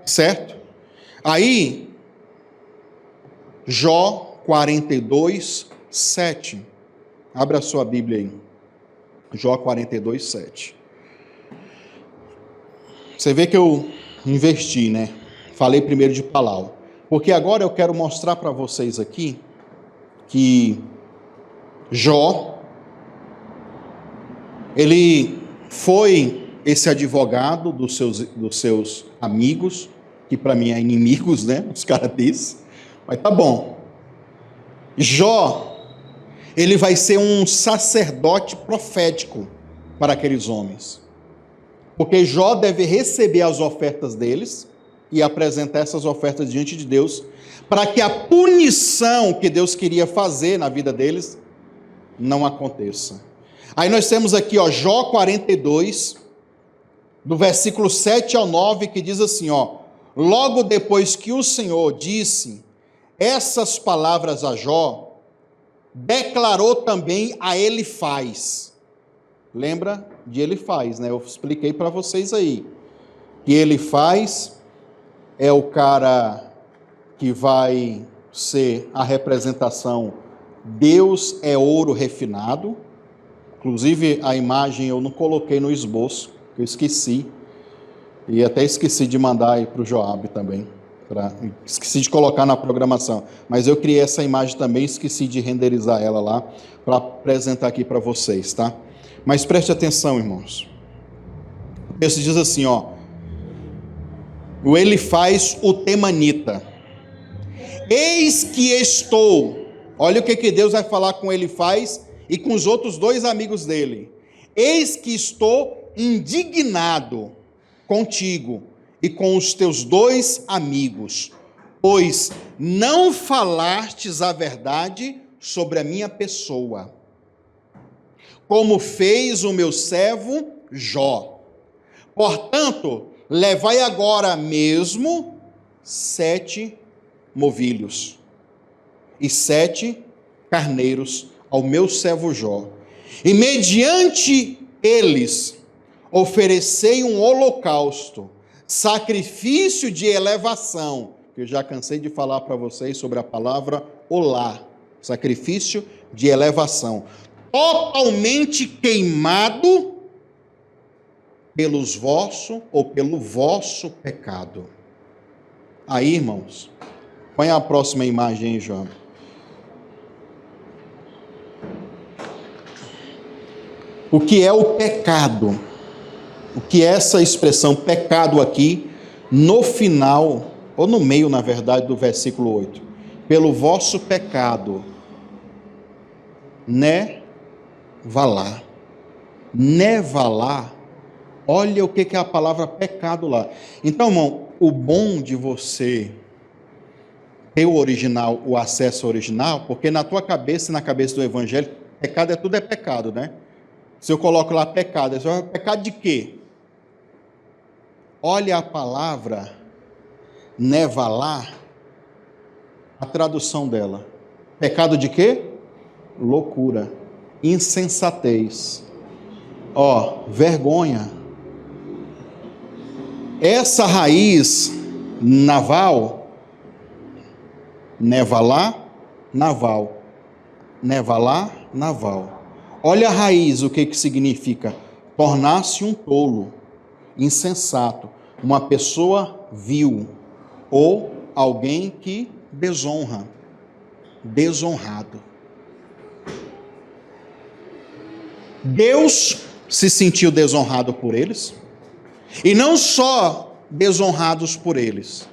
certo? Aí, Jó 42, 7. Abra a sua Bíblia aí. Jó 42, 7. Você vê que eu investi, né? Falei primeiro de palau. Porque agora eu quero mostrar para vocês aqui que Jó, ele foi esse advogado dos seus amigos, que para mim é inimigos, né? Os caras dizem. Mas tá bom. Jó, ele vai ser um sacerdote profético para aqueles homens. Porque Jó deve receber as ofertas deles e apresentar essas ofertas diante de Deus, para que a punição que Deus queria fazer na vida deles não aconteça. Aí nós temos aqui, Jó 42, do versículo 7 ao 9, que diz assim, logo depois que o Senhor disse essas palavras a Jó, declarou também a Elifaz. Lembra de Elifaz, né? Eu expliquei para vocês aí. Que Elifaz é o cara que vai ser a representação, Deus é ouro refinado. Inclusive a imagem eu não coloquei no esboço, eu esqueci. E até esqueci de mandar aí para o Joab também. Esqueci de colocar na programação. Mas eu criei essa imagem também, esqueci de renderizar ela lá, para apresentar aqui para vocês, tá? Mas preste atenção, irmãos. O texto diz assim, o Elifaz, o temanita. Eis que estou. Olha o que Deus vai falar com Elifaz e com os outros dois amigos dele. Eis que estou indignado contigo e com os teus dois amigos, pois não falastes a verdade sobre a minha pessoa, como fez o meu servo Jó. Portanto, levai agora mesmo 7 novilhos e 7 carneiros ao meu servo Jó, e mediante eles oferecei um holocausto, sacrifício de elevação, que eu já cansei de falar para vocês sobre a palavra olá, sacrifício de elevação, totalmente queimado pelo vosso pecado. Aí, irmãos, põe a próxima imagem aí, João. O que é o pecado? O que é essa expressão pecado aqui, no final, ou no meio, na verdade, do versículo 8? Pelo vosso pecado, nevalá. Nevalá, olha o que é a palavra pecado lá. Então, irmão, o bom de você ter o original, o acesso ao original, porque na tua cabeça e na cabeça do evangelho, pecado tudo é pecado, né? Se eu coloco lá pecado, pecado de quê? Olha a palavra nevalá, a tradução dela. Pecado de quê? Loucura, insensatez, vergonha. Essa raiz naval, nevalá, naval, nevalá, naval. Olha a raiz, o que significa? Tornar-se um tolo, insensato, uma pessoa vil, ou alguém que desonra, desonrado. Deus se sentiu desonrado por eles, e não só desonrados por eles,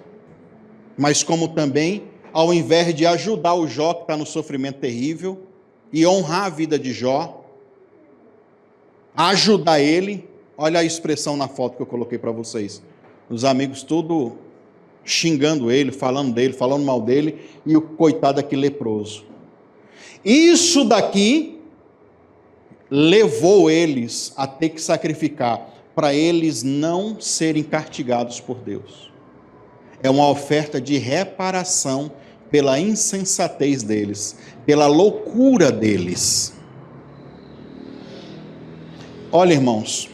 mas como também, ao invés de ajudar o Jó, que está no sofrimento terrível, e honrar a vida de Jó, ajudar ele, olha a expressão na foto que eu coloquei para vocês, os amigos tudo xingando ele, falando mal dele, e o coitado aqui leproso. Isso daqui levou eles a ter que sacrificar, para eles não serem castigados por Deus. É uma oferta de reparação pela insensatez deles, pela loucura deles. Olha, irmãos,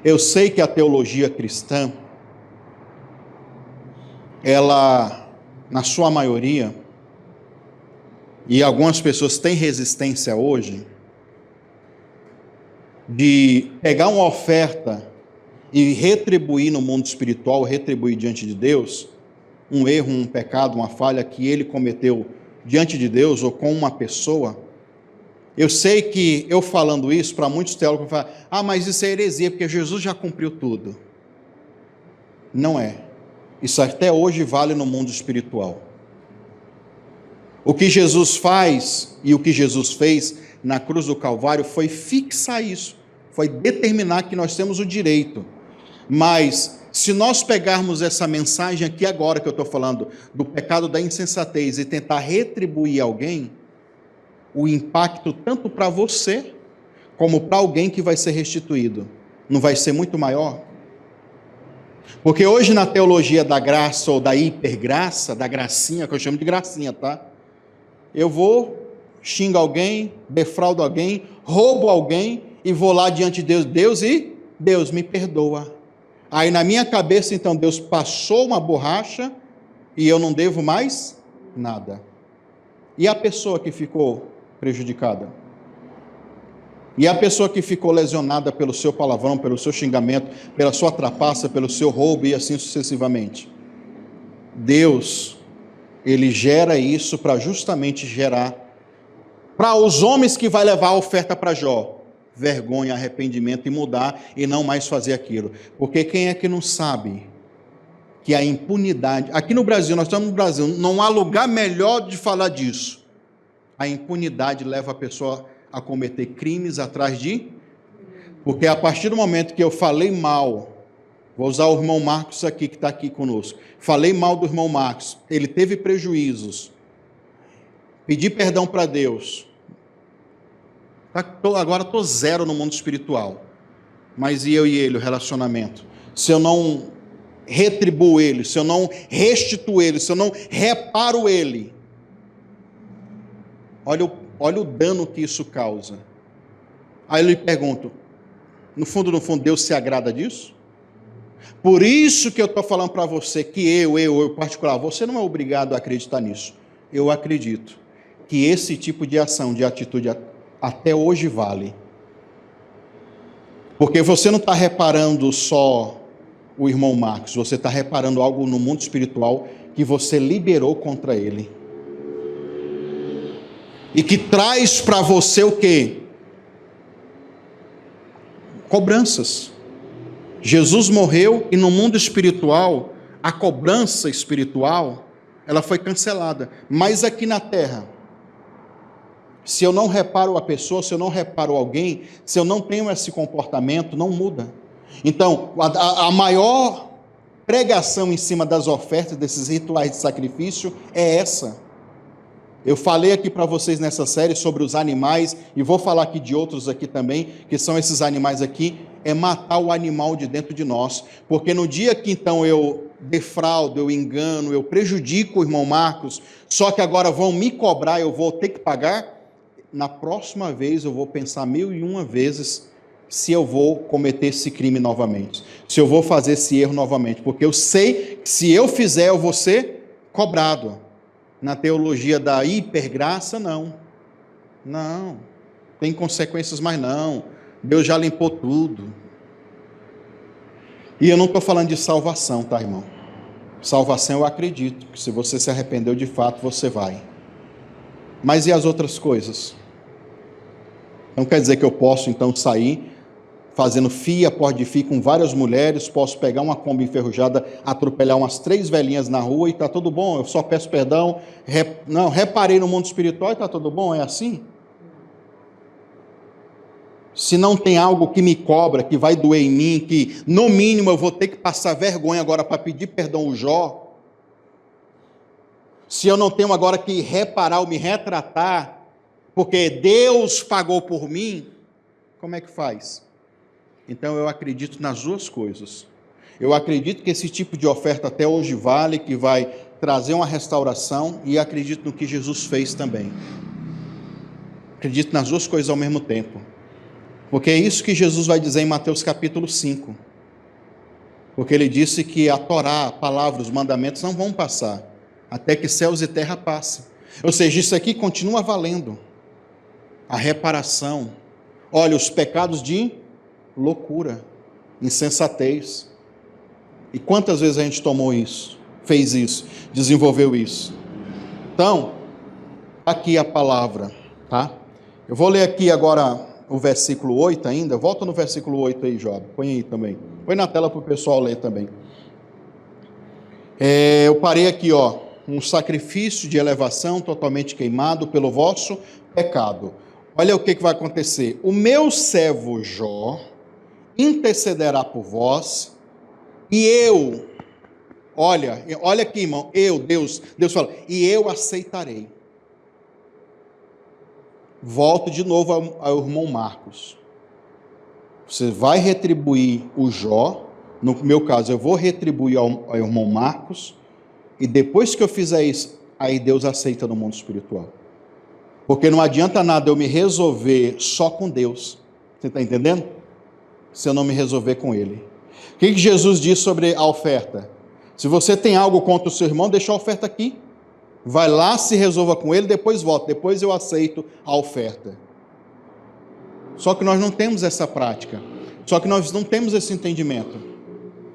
eu sei que a teologia cristã, ela, na sua maioria, e algumas pessoas têm resistência hoje, de pegar uma oferta e retribuir no mundo espiritual, retribuir diante de Deus, um erro, um pecado, uma falha que ele cometeu diante de Deus ou com uma pessoa. Eu sei que eu falando isso, para muitos teólogos falam, mas isso é heresia, porque Jesus já cumpriu tudo. Não é. Isso até hoje vale no mundo espiritual. O que Jesus faz e o que Jesus fez na cruz do Calvário foi fixar isso, foi determinar que nós temos o direito. Mas se nós pegarmos essa mensagem aqui agora que eu estou falando, do pecado da insensatez, e tentar retribuir alguém, o impacto tanto para você, como para alguém que vai ser restituído, não vai ser muito maior? Porque hoje na teologia da graça ou da hipergraça, da gracinha, que eu chamo de gracinha, tá? Eu vou, xingo alguém, defraudo alguém, roubo alguém e vou lá diante de Deus e Deus me perdoa. Aí na minha cabeça, então, Deus passou uma borracha e eu não devo mais nada. E a pessoa que ficou prejudicada? E a pessoa que ficou lesionada pelo seu palavrão, pelo seu xingamento, pela sua trapaça, pelo seu roubo e assim sucessivamente? Deus, ele gera isso para justamente gerar, para os homens que vai levar a oferta para Jó, vergonha, arrependimento e mudar e não mais fazer aquilo. Porque quem é que não sabe que a impunidade, aqui no Brasil, nós estamos no Brasil, não há lugar melhor de falar disso. A impunidade leva a pessoa a cometer crimes atrás de, porque a partir do momento que eu falei mal, vou usar o irmão Marcos aqui, que está aqui conosco, falei mal do irmão Marcos, ele teve prejuízos, pedi perdão para Deus, agora estou zero no mundo espiritual, mas e eu e ele, o relacionamento? Se eu não retribuo ele, se eu não restituo ele, se eu não reparo ele, olha o dano que isso causa. Aí eu lhe pergunto, no fundo, Deus se agrada disso? Por isso que eu estou falando para você que eu particular, você não é obrigado a acreditar nisso. Eu acredito que esse tipo de ação, de atitude, até hoje vale. Porque você não está reparando só o irmão Marcos, você está reparando algo no mundo espiritual que você liberou contra ele. E que traz para você o quê? Cobranças. Jesus morreu e no mundo espiritual, a cobrança espiritual, ela foi cancelada. Mas aqui na terra, se eu não reparo a pessoa, se eu não reparo alguém, se eu não tenho esse comportamento, não muda. Então, a maior pregação em cima das ofertas, desses rituais de sacrifício, é essa. Eu falei aqui para vocês nessa série sobre os animais, e vou falar aqui de outros aqui também, que são esses animais aqui, é matar o animal de dentro de nós. Porque no dia que então eu defraudo, eu engano, eu prejudico o irmão Marcos, só que agora vão me cobrar, eu vou ter que pagar, na próxima vez eu vou pensar 1001 vezes se eu vou cometer esse crime novamente, se eu vou fazer esse erro novamente, porque eu sei que se eu fizer eu vou ser cobrado. Na teologia da hipergraça, não, tem consequências, mas não, Deus já limpou tudo. E eu não estou falando de salvação, tá, irmão? Salvação eu acredito, que se você se arrependeu de fato, você vai. Mas e as outras coisas? Então quer dizer que eu posso então sair fazendo fia após de fia com várias mulheres, posso pegar uma Kombi enferrujada, atropelar umas 3 velhinhas na rua e está tudo bom, eu só peço perdão, não, reparei no mundo espiritual e está tudo bom, é assim? Se não tem algo que me cobra, que vai doer em mim, que no mínimo eu vou ter que passar vergonha agora para pedir perdão ao Jó, se eu não tenho agora que reparar ou me retratar, porque Deus pagou por mim, como é que faz? Então eu acredito nas duas coisas. Eu acredito que esse tipo de oferta até hoje vale, que vai trazer uma restauração, e acredito no que Jesus fez também. Acredito nas duas coisas ao mesmo tempo. Porque é isso que Jesus vai dizer em Mateus capítulo 5. Porque ele disse que a Torá, a palavra, os mandamentos não vão passar, até que céus e terra passem. Ou seja, isso aqui continua valendo. A reparação. Olha, os pecados de loucura, insensatez. E quantas vezes a gente tomou isso, fez isso, desenvolveu isso? Então, aqui a palavra, tá? Eu vou ler aqui agora o versículo 8 ainda, volta no versículo 8 aí, Job, põe aí também, põe na tela para o pessoal ler também. Eu parei aqui, ó, um sacrifício de elevação totalmente queimado pelo vosso pecado. Olha o que vai acontecer, o meu servo Jó intercederá por vós, e eu, olha aqui, irmão, Deus fala, e eu aceitarei. Volto de novo ao irmão Marcos. Você vai retribuir o Jó, no meu caso eu vou retribuir ao irmão Marcos, e depois que eu fizer isso, aí Deus aceita no mundo espiritual. Porque não adianta nada eu me resolver só com Deus, você está entendendo? Se eu não me resolver com ele. O que Jesus diz sobre a oferta? Se você tem algo contra o seu irmão, deixa a oferta aqui. Vai lá, se resolva com ele, depois volta. Depois eu aceito a oferta. Só que nós não temos essa prática. Só que nós não temos esse entendimento.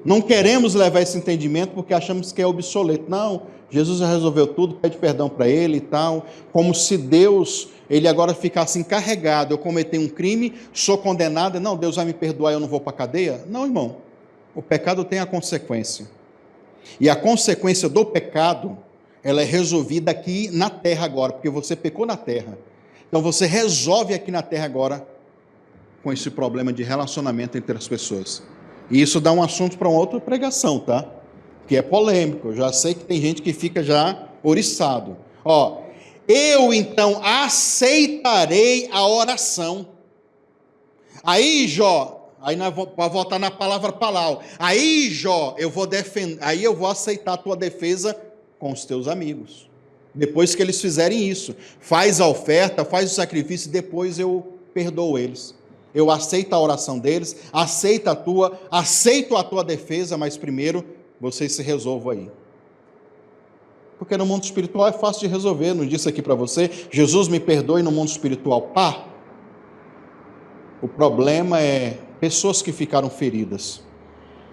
Não queremos levar esse entendimento porque achamos que é obsoleto. Não, Jesus já resolveu tudo, pede perdão para ele e tal. Como se Deus, ele agora ficasse encarregado. Eu cometi um crime, sou condenado. Não, Deus vai me perdoar, eu não vou para a cadeia? Não, irmão. O pecado tem a consequência. E a consequência do pecado, ela é resolvida aqui na terra agora, porque você pecou na terra. Então você resolve aqui na terra agora com esse problema de relacionamento entre as pessoas. E isso dá um assunto para uma outra pregação, tá? Que é polêmico. Eu já sei que tem gente que fica já oriçado. Ó, eu então aceitarei a oração. Aí, Jó, aí nós vamos voltar na palavra palau. Aí, Jó, eu vou defender, aí eu vou aceitar a tua defesa com os teus amigos. Depois que eles fizerem isso, faz a oferta, faz o sacrifício, depois eu perdoo eles. Eu aceito a oração deles, aceito a tua defesa, mas primeiro vocês se resolvam aí. Porque no mundo espiritual é fácil de resolver, não disse aqui para você, Jesus me perdoe no mundo espiritual, pá. O problema é pessoas que ficaram feridas,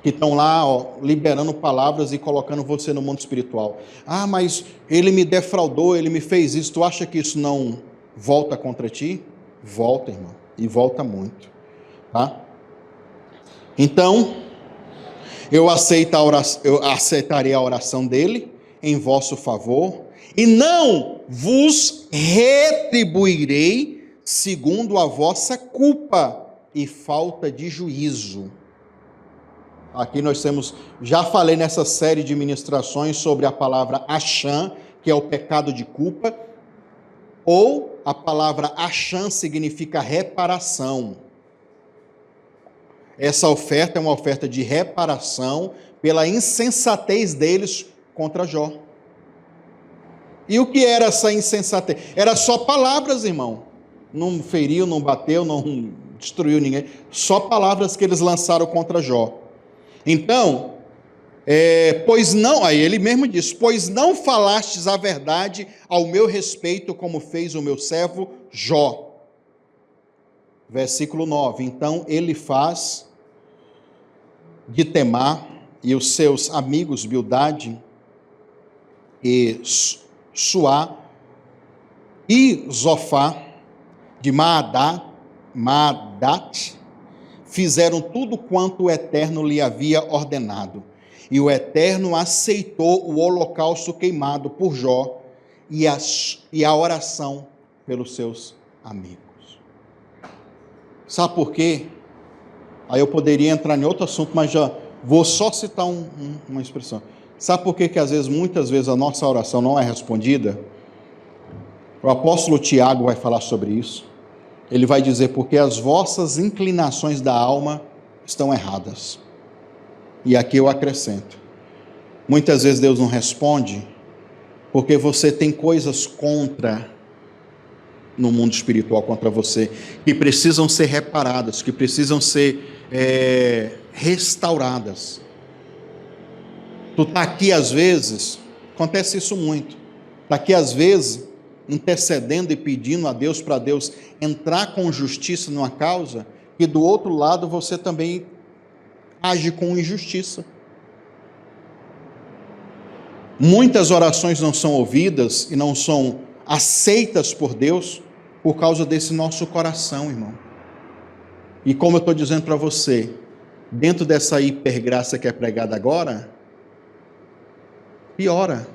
que estão lá, ó, liberando palavras e colocando você no mundo espiritual. Ah, mas ele me defraudou, ele me fez isso, tu acha que isso não volta contra ti? Volta, irmão. E volta muito, tá? Então, eu aceitarei a oração dele em vosso favor, e não vos retribuirei segundo a vossa culpa e falta de juízo. Aqui nós temos, já falei nessa série de ministrações sobre a palavra acham, que é o pecado de culpa, ou a palavra acham significa reparação. Essa oferta é uma oferta de reparação pela insensatez deles contra Jó. E o que era essa insensatez? Era só palavras, irmão. Não feriu, não bateu, não destruiu ninguém. Só palavras que eles lançaram contra Jó. Então, pois não, aí ele mesmo diz, pois não falastes a verdade ao meu respeito, como fez o meu servo Jó. Versículo 9, então ele faz de Temá e os seus amigos Bildade e Suá e Zofá, de Maadá Maadat, fizeram tudo quanto o Eterno lhe havia ordenado. E o Eterno aceitou o holocausto queimado por Jó e a oração pelos seus amigos. Sabe por quê? Aí eu poderia entrar em outro assunto, mas já vou só citar uma expressão. Sabe por quê que muitas vezes a nossa oração não é respondida? O apóstolo Tiago vai falar sobre isso. Ele vai dizer, porque as vossas inclinações da alma estão erradas. E aqui eu acrescento. Muitas vezes Deus não responde porque você tem coisas no mundo espiritual contra você, que precisam ser reparadas, que precisam ser restauradas. Tu está aqui às vezes, acontece isso muito, está aqui às vezes, intercedendo e pedindo a Deus para Deus entrar com justiça numa causa, e do outro lado você também age com injustiça. Muitas orações não são ouvidas e não são aceitas por Deus por causa desse nosso coração, irmão. E como eu estou dizendo para você, dentro dessa hipergraça que é pregada agora, piora.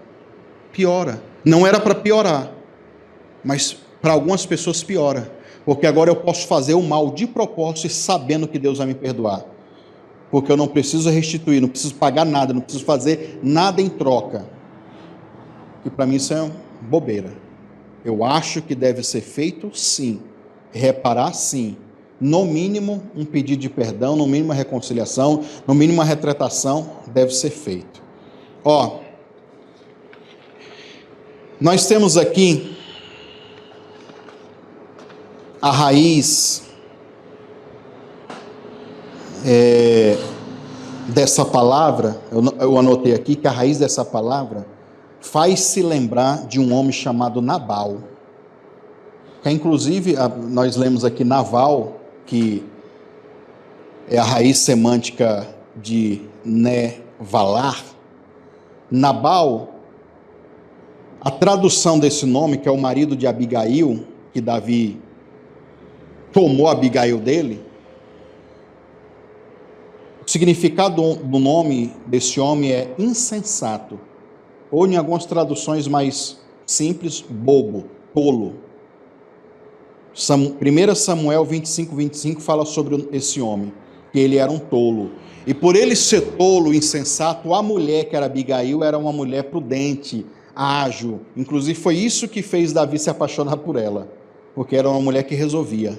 Não era para piorar, mas para algumas pessoas piora, porque agora eu posso fazer o mal de propósito e sabendo que Deus vai me perdoar, porque eu não preciso restituir, não preciso pagar nada, não preciso fazer nada em troca, e para mim isso é bobeira. Eu acho que deve ser feito sim, reparar sim, no mínimo um pedido de perdão, no mínimo uma reconciliação, no mínimo uma retratação deve ser feito. Nós temos aqui a raiz dessa palavra, eu anotei aqui que a raiz dessa palavra faz-se lembrar de um homem chamado Nabal, que inclusive nós lemos aqui Naval, que é a raiz semântica de Nevalar. Nabal, a tradução desse nome, que é o marido de Abigail, que Davi tomou Abigail dele, o significado do nome desse homem é insensato, ou em algumas traduções mais simples, bobo, tolo. 1 Samuel 25 fala sobre esse homem, que ele era um tolo. E por ele ser tolo, insensato, a mulher que era Abigail era uma mulher prudente, ágil. Inclusive foi isso que fez Davi se apaixonar por ela, porque era uma mulher que resolvia.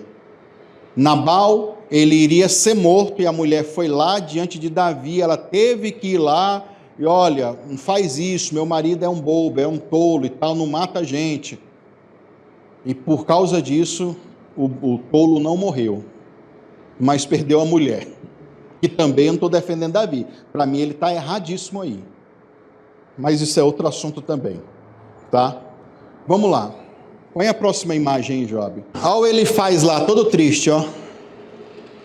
Nabal, ele iria ser morto, e a mulher foi lá diante de Davi, ela teve que ir lá, e olha, não faz isso, meu marido é um bobo, é um tolo e tal, não mata a gente. E por causa disso, o tolo não morreu, mas perdeu a mulher. E também eu não estou defendendo Davi, para mim ele está erradíssimo aí. Mas isso é outro assunto também, tá? Vamos lá. Põe a próxima imagem aí, Job. Olha ele faz lá, todo triste, ó.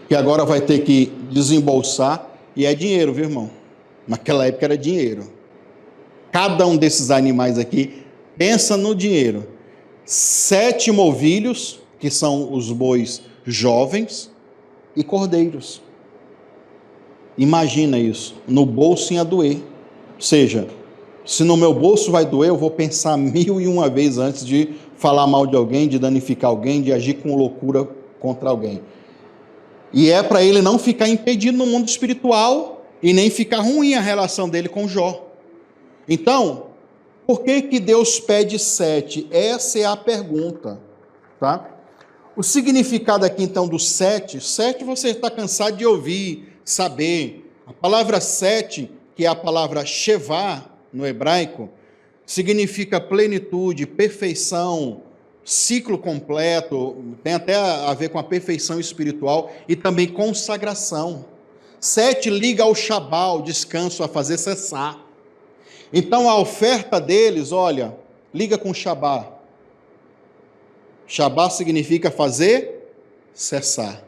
Que agora vai ter que desembolsar. E é dinheiro, viu, irmão? Naquela época era dinheiro. Cada um desses animais aqui, pensa no dinheiro. 7 novilhos, que são os bois jovens, e cordeiros. Imagina isso. No bolso ia doer. Ou seja, se no meu bolso vai doer, eu vou pensar 1001 vezes antes de falar mal de alguém, de danificar alguém, de agir com loucura contra alguém. E é para ele não ficar impedido no mundo espiritual e nem ficar ruim a relação dele com Jó. Então, por que Deus pede 7? Essa é a pergunta, tá? O significado aqui então do 7 você está cansado de ouvir, saber. A palavra 7, que é a palavra Shevá no hebraico, significa plenitude, perfeição, ciclo completo, tem até a ver com a perfeição espiritual e também consagração. 7 liga ao Shabá, ao descanso, a fazer cessar. Então a oferta deles, olha, liga com Shabá. Shabá significa fazer cessar.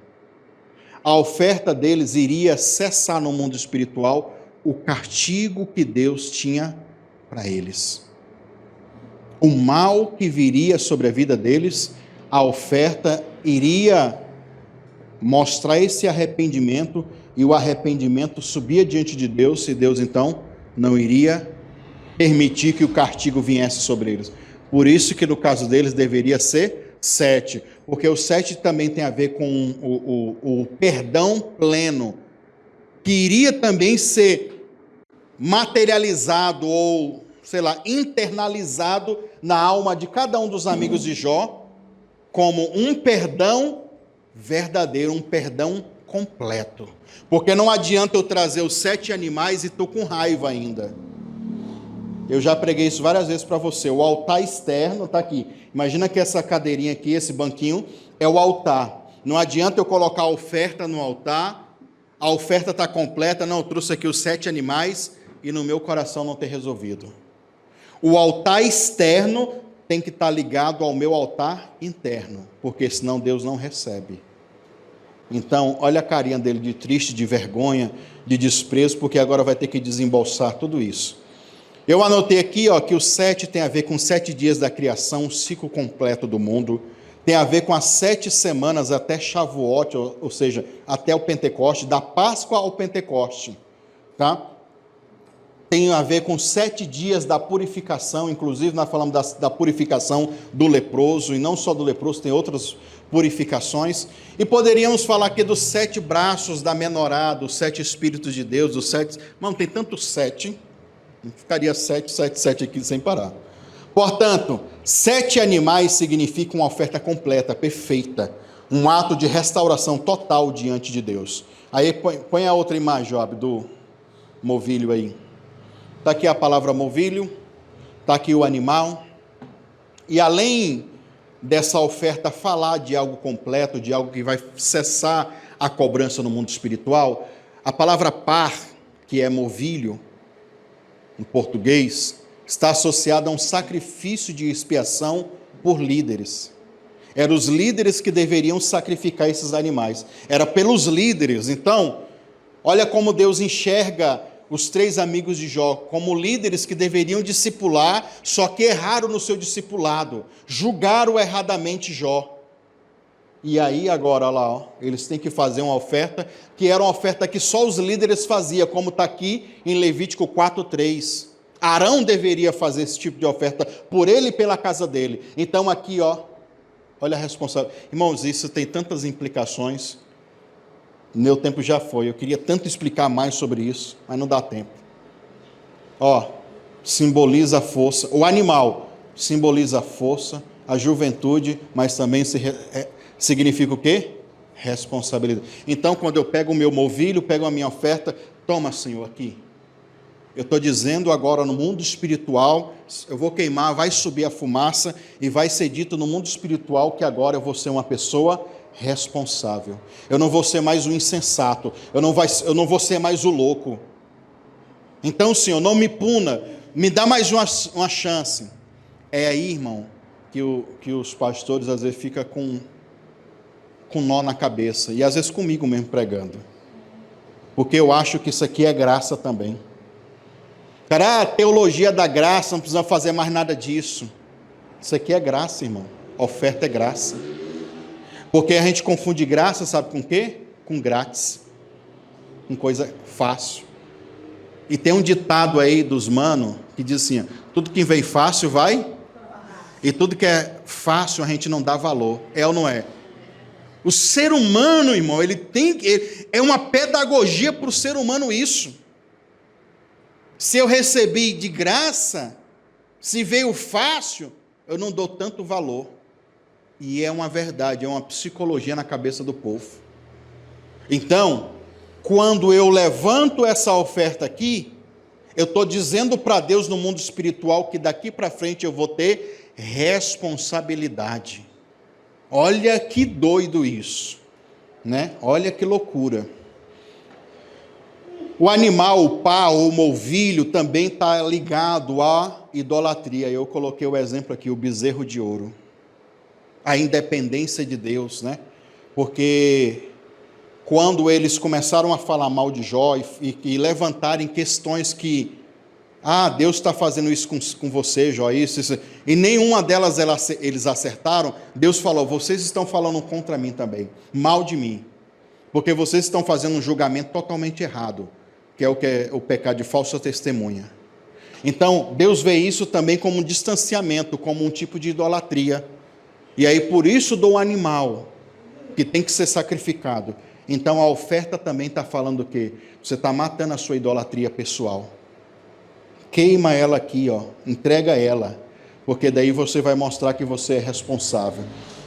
A oferta deles iria cessar no mundo espiritual o castigo que Deus tinha para eles. O mal que viria sobre a vida deles, a oferta iria mostrar esse arrependimento, e o arrependimento subia diante de Deus, e Deus então não iria permitir que o castigo viesse sobre eles. Por isso que no caso deles deveria ser 7, porque o 7 também tem a ver com o perdão pleno, que iria também ser materializado ou, sei lá, internalizado na alma de cada um dos amigos de Jó, como um perdão verdadeiro, um perdão completo. Porque não adianta eu trazer os 7 animais e estou com raiva ainda. Eu já preguei isso várias vezes para você. O altar externo está aqui. Imagina que essa cadeirinha aqui, esse banquinho, é o altar. Não adianta eu colocar a oferta no altar, a oferta está completa, não, eu trouxe aqui os 7 animais e no meu coração não ter resolvido. O altar externo tem que estar ligado ao meu altar interno, porque senão Deus não recebe. Então, olha a carinha dele de triste, de vergonha, de desprezo, porque agora vai ter que desembolsar tudo isso. Eu anotei aqui, que o 7 tem a ver com 7 dias da criação, o ciclo completo do mundo, tem a ver com as 7 semanas até Shavuot, ou seja, até o Pentecoste, da Páscoa ao Pentecoste, tá? Tem a ver com 7 dias da purificação, inclusive nós falamos da purificação do leproso, e não só do leproso, tem outras purificações, e poderíamos falar aqui dos 7 braços da menorá, dos 7 Espíritos de Deus, dos 7, mano, tem tantos 7, ficaria 7, 7, 7 aqui sem parar. Portanto, 7 animais significam uma oferta completa, perfeita, um ato de restauração total diante de Deus. Aí põe a outra imagem, Job, do novilho aí. Está aqui a palavra novilho, está aqui o animal, e além dessa oferta falar de algo completo, de algo que vai cessar a cobrança no mundo espiritual, a palavra par, que é novilho, em português, está associada a um sacrifício de expiação por líderes. Eram os líderes que deveriam sacrificar esses animais. Era pelos líderes. Então, olha como Deus enxerga os 3 amigos de Jó como líderes que deveriam discipular, só que erraram no seu discipulado, julgaram erradamente Jó. E aí agora, olha lá, eles têm que fazer uma oferta, que era uma oferta que só os líderes faziam, como está aqui em Levítico 4:3. Arão deveria fazer esse tipo de oferta por ele e pela casa dele. Então aqui, olha a responsabilidade. Irmãos, isso tem tantas implicações. Meu tempo já foi, eu queria tanto explicar mais sobre isso, mas não dá tempo. Simboliza a força, o animal simboliza a força, a juventude, mas também significa o quê? Responsabilidade. Então, quando eu pego o meu novilho, pego a minha oferta, toma, Senhor, aqui. Eu estou dizendo agora no mundo espiritual, eu vou queimar, vai subir a fumaça, e vai ser dito no mundo espiritual que agora eu vou ser uma pessoa responsável. Eu não vou ser mais o insensato, eu não vou ser mais o louco. Então, Senhor, não me puna, me dá mais uma chance. É aí, irmão, que os pastores às vezes ficam com nó na cabeça, e às vezes comigo mesmo pregando, porque eu acho que isso aqui é graça também. Cara, teologia da graça, não precisa fazer mais nada disso. Isso aqui é graça, irmão. Oferta é graça. Porque a gente confunde graça, sabe com o quê? Com grátis. Com coisa fácil. E tem um ditado aí dos manos que diz assim: tudo que vem fácil vai, e tudo que é fácil a gente não dá valor. É ou não é? O ser humano, irmão, é uma pedagogia para o ser humano isso. Se eu recebi de graça, se veio fácil, eu não dou tanto valor. E é uma verdade, é uma psicologia na cabeça do povo. Então, quando eu levanto essa oferta aqui, eu estou dizendo para Deus no mundo espiritual que daqui para frente eu vou ter responsabilidade. Olha que doido isso, né? Olha que loucura. O animal, o par ou o novilho também está ligado à idolatria. Eu coloquei o exemplo aqui, o bezerro de ouro. A independência de Deus, né? Porque quando eles começaram a falar mal de Jó e levantarem questões que, Deus está fazendo isso com você, Jó, isso, e nenhuma delas eles acertaram, Deus falou: vocês estão falando contra mim também, mal de mim. porque vocês estão fazendo um julgamento totalmente errado, que é o pecado de falsa testemunha. Então, Deus vê isso também como um distanciamento, como um tipo de idolatria. E aí, por isso, do animal, que tem que ser sacrificado. Então, a oferta também está falando o quê? Você está matando a sua idolatria pessoal. Queima ela aqui, ó, entrega ela, porque daí você vai mostrar que você é responsável.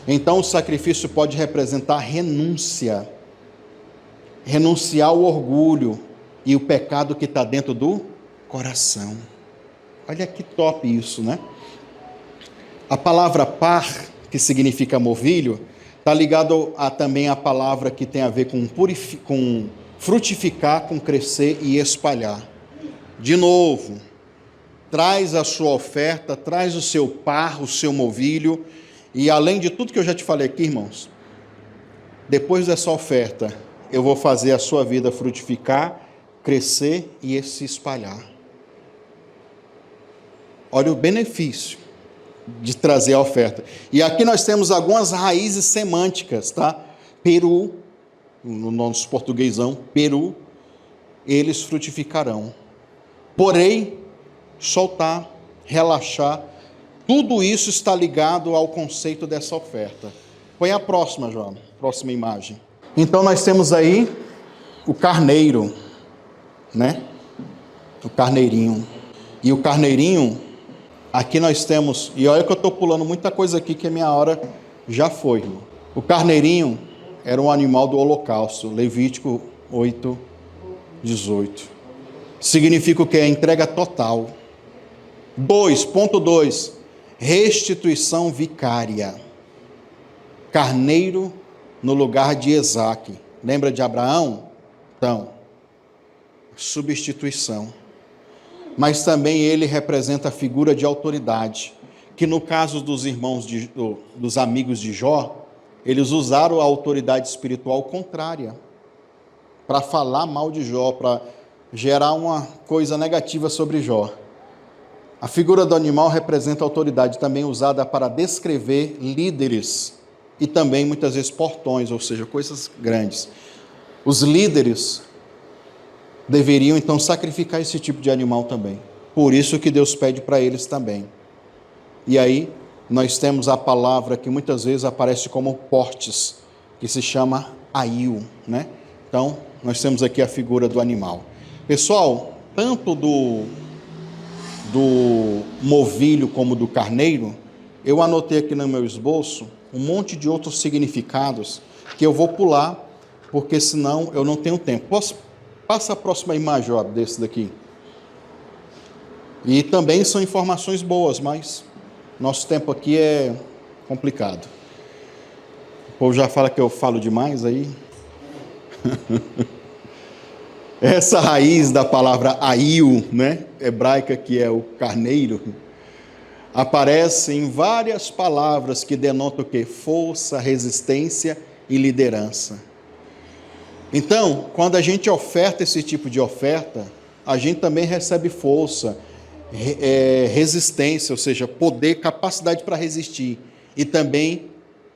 Então, o sacrifício pode representar renúncia. Renunciar ao orgulho e o pecado que está dentro do coração. Olha que top isso, né? A palavra par, que significa movilho, está ligado também à palavra que tem a ver com frutificar, com crescer e espalhar. De novo, traz a sua oferta, traz o seu par, o seu movilho, e além de tudo que eu já te falei aqui, irmãos, depois dessa oferta, eu vou fazer a sua vida frutificar, crescer e se espalhar. Olha o benefício de trazer a oferta. E aqui nós temos algumas raízes semânticas, tá? Peru, no nosso portuguesão, Peru, eles frutificarão. Porém, soltar, relaxar, tudo isso está ligado ao conceito dessa oferta. Põe a próxima, João, próxima imagem. Então nós temos aí o carneiro, né? O carneirinho. E o carneirinho, aqui nós temos, e olha que eu estou pulando muita coisa aqui, que a minha hora já foi. O carneirinho era um animal do holocausto, Levítico 8:18. Significa o que? A entrega total. 2.2, restituição vicária. Carneiro no lugar de Isaque. Lembra de Abraão? Então, substituição. Mas também ele representa a figura de autoridade, que no caso dos irmãos, dos amigos de Jó, eles usaram a autoridade espiritual contrária, para falar mal de Jó, para gerar uma coisa negativa sobre Jó. A figura do animal representa a autoridade, também usada para descrever líderes, e também muitas vezes portões, ou seja, coisas grandes. Os líderes deveriam então sacrificar esse tipo de animal também. Por isso que Deus pede para eles também. E aí nós temos a palavra que muitas vezes aparece como portes, que se chama aiu, né? Então nós temos aqui a figura do animal. Pessoal, tanto do movilho como do carneiro, eu anotei aqui no meu esboço um monte de outros significados que eu vou pular, porque senão eu não tenho tempo. Passa a próxima imagem, ó, desse daqui. E também são informações boas, mas nosso tempo aqui é complicado. O povo já fala que eu falo demais aí. Essa raiz da palavra aiu, né, hebraica, que é o carneiro, aparece em várias palavras que denotam o quê? Força, resistência e liderança. Então, quando a gente oferta esse tipo de oferta, a gente também recebe força, resistência, ou seja, poder, capacidade para resistir. E também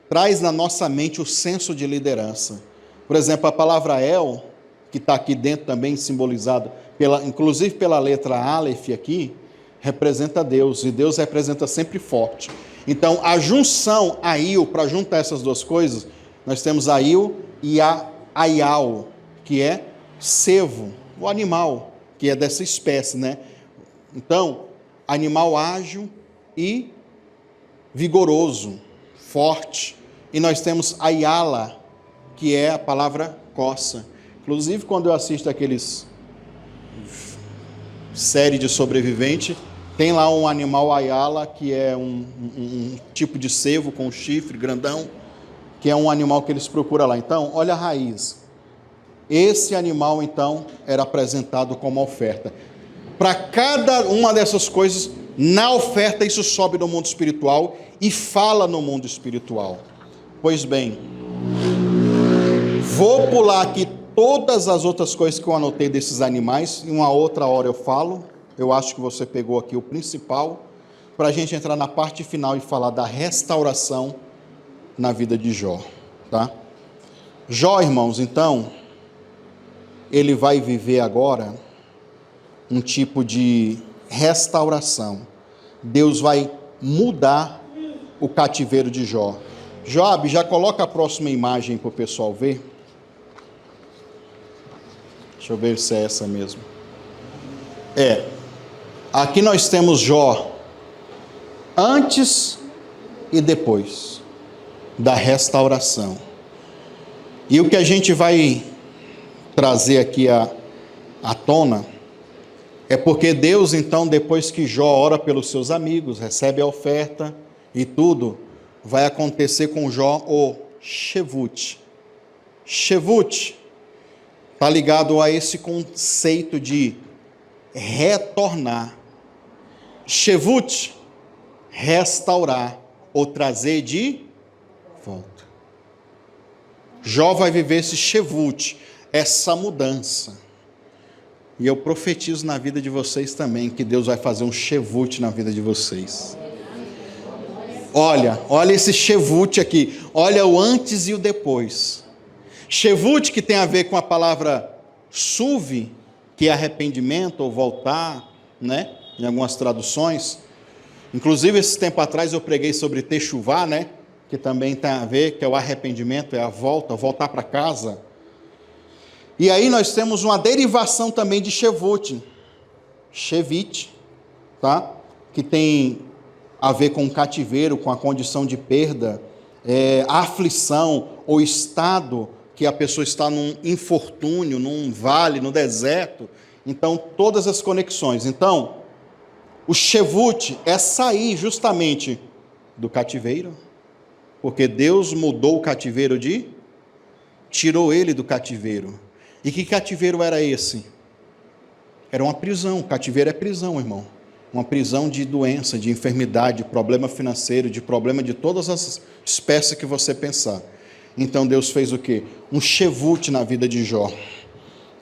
traz na nossa mente o senso de liderança. Por exemplo, a palavra El, que está aqui dentro também simbolizado, inclusive pela letra Aleph aqui, representa Deus, e Deus representa sempre forte. Então, a junção Aiu, para juntar essas duas coisas, nós temos Aiu e a Aial, que é cervo, o animal, que é dessa espécie, né? Então, animal ágil e vigoroso, forte. E nós temos Aiala, que é a palavra coça. Inclusive, quando eu assisto aqueles série de sobrevivente, tem lá um animal Aiala, que é um tipo de cervo com chifre grandão, que é um animal que eles procuram lá. Então, olha a raiz. Esse animal, então, era apresentado como oferta. Para cada uma dessas coisas, na oferta, isso sobe no mundo espiritual e fala no mundo espiritual. Pois bem, vou pular aqui todas as outras coisas que eu anotei desses animais, em uma outra hora eu falo. Eu acho que você pegou aqui o principal, para a gente entrar na parte final e falar da restauração na vida de Jó, tá? Jó, irmãos, então, ele vai viver agora um tipo de restauração. Deus vai mudar o cativeiro de Jó. Joab, já coloca a próxima imagem para o pessoal ver. Deixa eu ver se é essa mesmo. Aqui nós temos Jó antes e depois da restauração. E o que a gente vai trazer aqui à tona é porque Deus, então, depois que Jó ora pelos seus amigos, recebe a oferta e tudo, vai acontecer com Jó o Shevut. Shevut está ligado a esse conceito de retornar. Shevut, restaurar ou trazer de volta. Jó vai viver esse Shevut, essa mudança. E eu profetizo na vida de vocês também, que Deus vai fazer um Shevut na vida de vocês. Olha esse Shevut aqui, olha o antes e o depois. Shevut, que tem a ver com a palavra suv, que é arrependimento ou voltar, né? Em algumas traduções. Inclusive, esse tempo atrás eu preguei sobre techuvá, né? Que também tem a ver, que é o arrependimento, é a volta, voltar para casa. E aí nós temos uma derivação também de Shevut, Shevit, tá? Que tem a ver com o cativeiro, com a condição de perda, a aflição, ou estado que a pessoa está num infortúnio, num vale, no deserto. Então, todas as conexões. Então, o Shevut é sair justamente do cativeiro, porque Deus mudou o cativeiro tirou ele do cativeiro. E que cativeiro era esse? Era uma prisão. Cativeiro é prisão, irmão. Uma prisão de doença, de enfermidade, de problema financeiro, de problema de todas as espécies que você pensar. Então Deus fez o quê? Um Shevut na vida de Jó.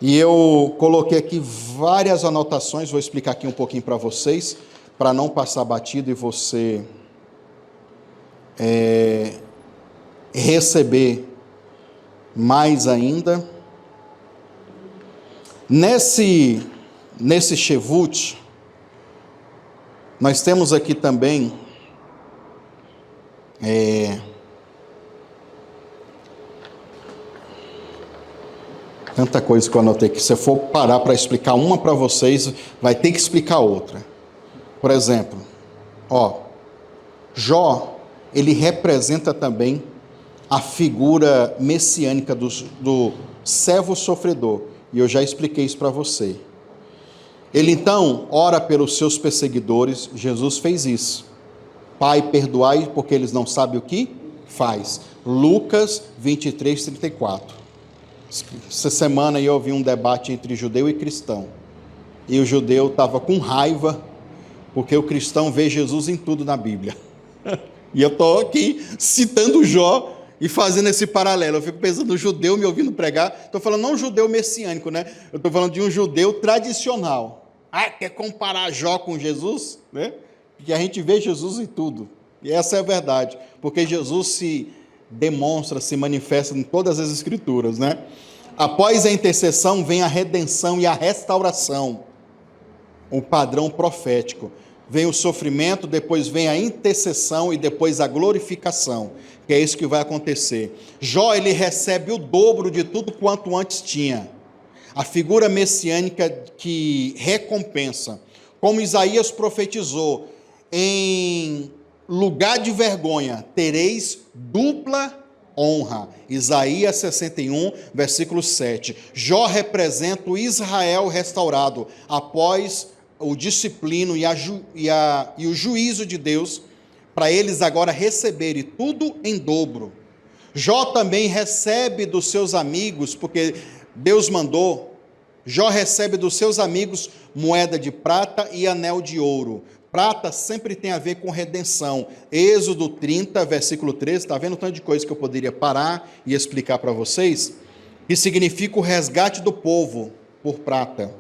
E eu coloquei aqui várias anotações, vou explicar aqui um pouquinho para vocês, para não passar batido e você receber mais ainda. Nesse Shevut, nós temos aqui também tanta coisa que eu anotei que se eu for parar para explicar uma para vocês, vai ter que explicar outra. Por exemplo, Jó, ele representa também a figura messiânica do servo sofredor. E eu já expliquei isso para você. Ele então ora pelos seus perseguidores. Jesus fez isso. Pai, perdoai porque eles não sabem o que faz. Lucas 23, 34. Essa semana eu ouvi um debate entre judeu e cristão. E o judeu estava com raiva porque o cristão vê Jesus em tudo na Bíblia. E eu estou aqui citando Jó e fazendo esse paralelo. Eu fico pensando no judeu me ouvindo pregar. Estou falando não um judeu messiânico, né? Eu estou falando de um judeu tradicional. Quer comparar Jó com Jesus? Né? Porque a gente vê Jesus em tudo. E essa é a verdade. Porque Jesus se demonstra, se manifesta em todas as Escrituras, né? Após a intercessão vem a redenção e a restauração. Um padrão profético. Vem o sofrimento, depois vem a intercessão e depois a glorificação, que é isso que vai acontecer. Jó, ele recebe o dobro de tudo quanto antes tinha. A figura messiânica que recompensa. Como Isaías profetizou, em lugar de vergonha tereis dupla honra. Isaías 61, versículo 7. Jó representa o Israel restaurado após o disciplino e o juízo de Deus, para eles agora receberem tudo em dobro. Jó também recebe dos seus amigos, porque Deus mandou. Jó recebe dos seus amigos moeda de prata e anel de ouro. Prata sempre tem a ver com redenção. Êxodo 30, versículo 13, está vendo tanto de coisa que eu poderia parar e explicar para vocês? Que significa o resgate do povo por prata.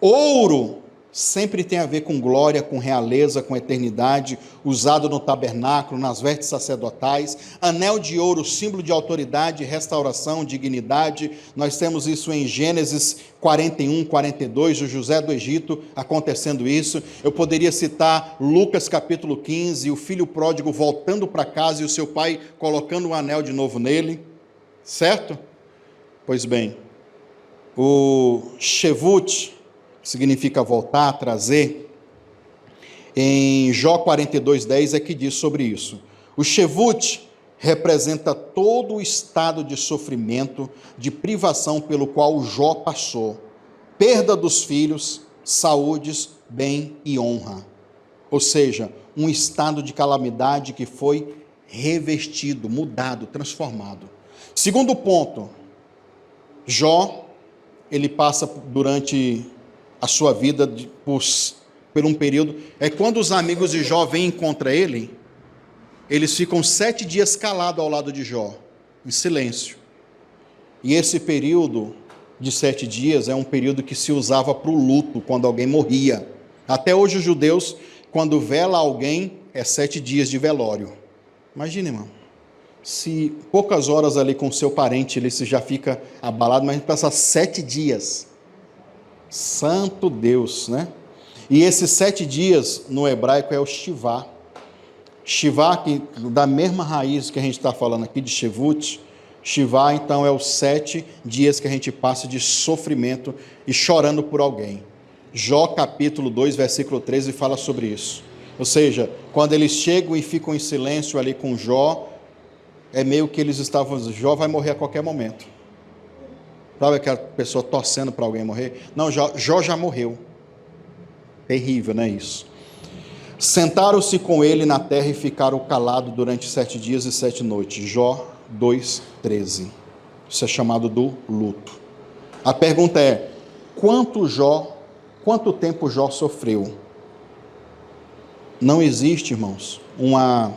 Ouro sempre tem a ver com glória, com realeza, com eternidade, usado no tabernáculo, nas vestes sacerdotais. Anel de ouro, símbolo de autoridade, restauração, dignidade. Nós temos isso em Gênesis 41, 42, o José do Egito acontecendo isso. Eu poderia citar Lucas capítulo 15, o filho pródigo voltando para casa e o seu pai colocando um anel de novo nele, certo? Pois bem, o Shevut, significa voltar, trazer, em Jó 42:10 é que diz sobre isso. O Shevut representa todo o estado de sofrimento, de privação pelo qual Jó passou. Perda dos filhos, saúdes, bem e honra. Ou seja, um estado de calamidade que foi revestido, mudado, transformado. Segundo ponto, Jó, ele passa durante a sua vida por um período, quando os amigos de Jó vêm contra ele, eles ficam 7 dias calados ao lado de Jó, em silêncio. E esse período de 7 dias é um período que se usava para o luto, quando alguém morria. Até hoje os judeus, quando vela alguém, é 7 dias de velório. Imagina, irmão, se poucas horas ali com seu parente, ele já fica abalado, mas a gente passa 7 dias. Santo Deus, né? E esses 7 dias no hebraico é o Shivá. Shivá, que da mesma raiz que a gente está falando aqui de Shevut, Shivá então é os 7 dias que a gente passa de sofrimento e chorando por alguém. Jó capítulo 2, versículo 13 fala sobre isso. Ou seja, quando eles chegam e ficam em silêncio ali com Jó, é meio que eles estavam dizendo, Jó vai morrer a qualquer momento. Sabe aquela pessoa torcendo para alguém morrer? Não, Jó já morreu. Terrível, não é isso? Sentaram-se com ele na terra e ficaram calados durante 7 dias e 7 noites. Jó 2:13. Isso é chamado do luto. A pergunta é, quanto tempo Jó sofreu? Não existe, irmãos, uma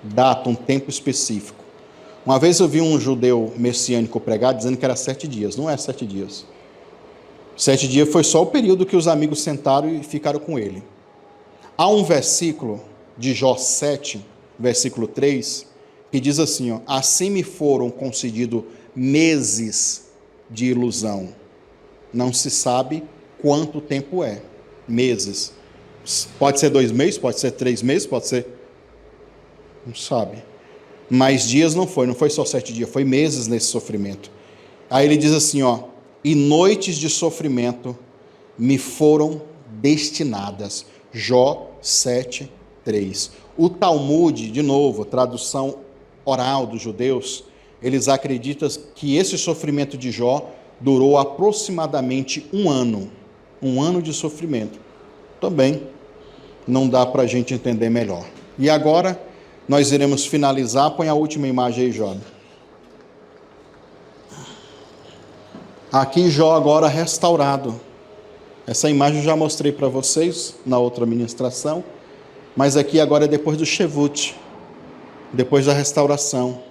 data, um tempo específico. Uma vez eu vi um judeu messiânico pregar dizendo que era 7 dias. Não é 7 dias. 7 dias foi só o período que os amigos sentaram e ficaram com ele. Há um versículo de Jó 7, versículo 3, que diz assim, ó, assim me foram concedidos meses de ilusão. Não se sabe quanto tempo é. Meses. Pode ser 2 meses, pode ser 3 meses, pode ser... Não sabe. Mas dias não foi só 7 dias, foi meses nesse sofrimento. Aí ele diz assim, ó, e noites de sofrimento me foram destinadas. Jó 7:3. O Talmud, de novo, tradução oral dos judeus, eles acreditam que esse sofrimento de Jó durou aproximadamente 1 ano. 1 ano de sofrimento. Também não dá para a gente entender melhor. E agora nós iremos finalizar. Põe a última imagem aí, Jó. Aqui Jó agora restaurado. Essa imagem eu já mostrei para vocês na outra ministração, mas aqui agora é depois do Shevut, depois da restauração.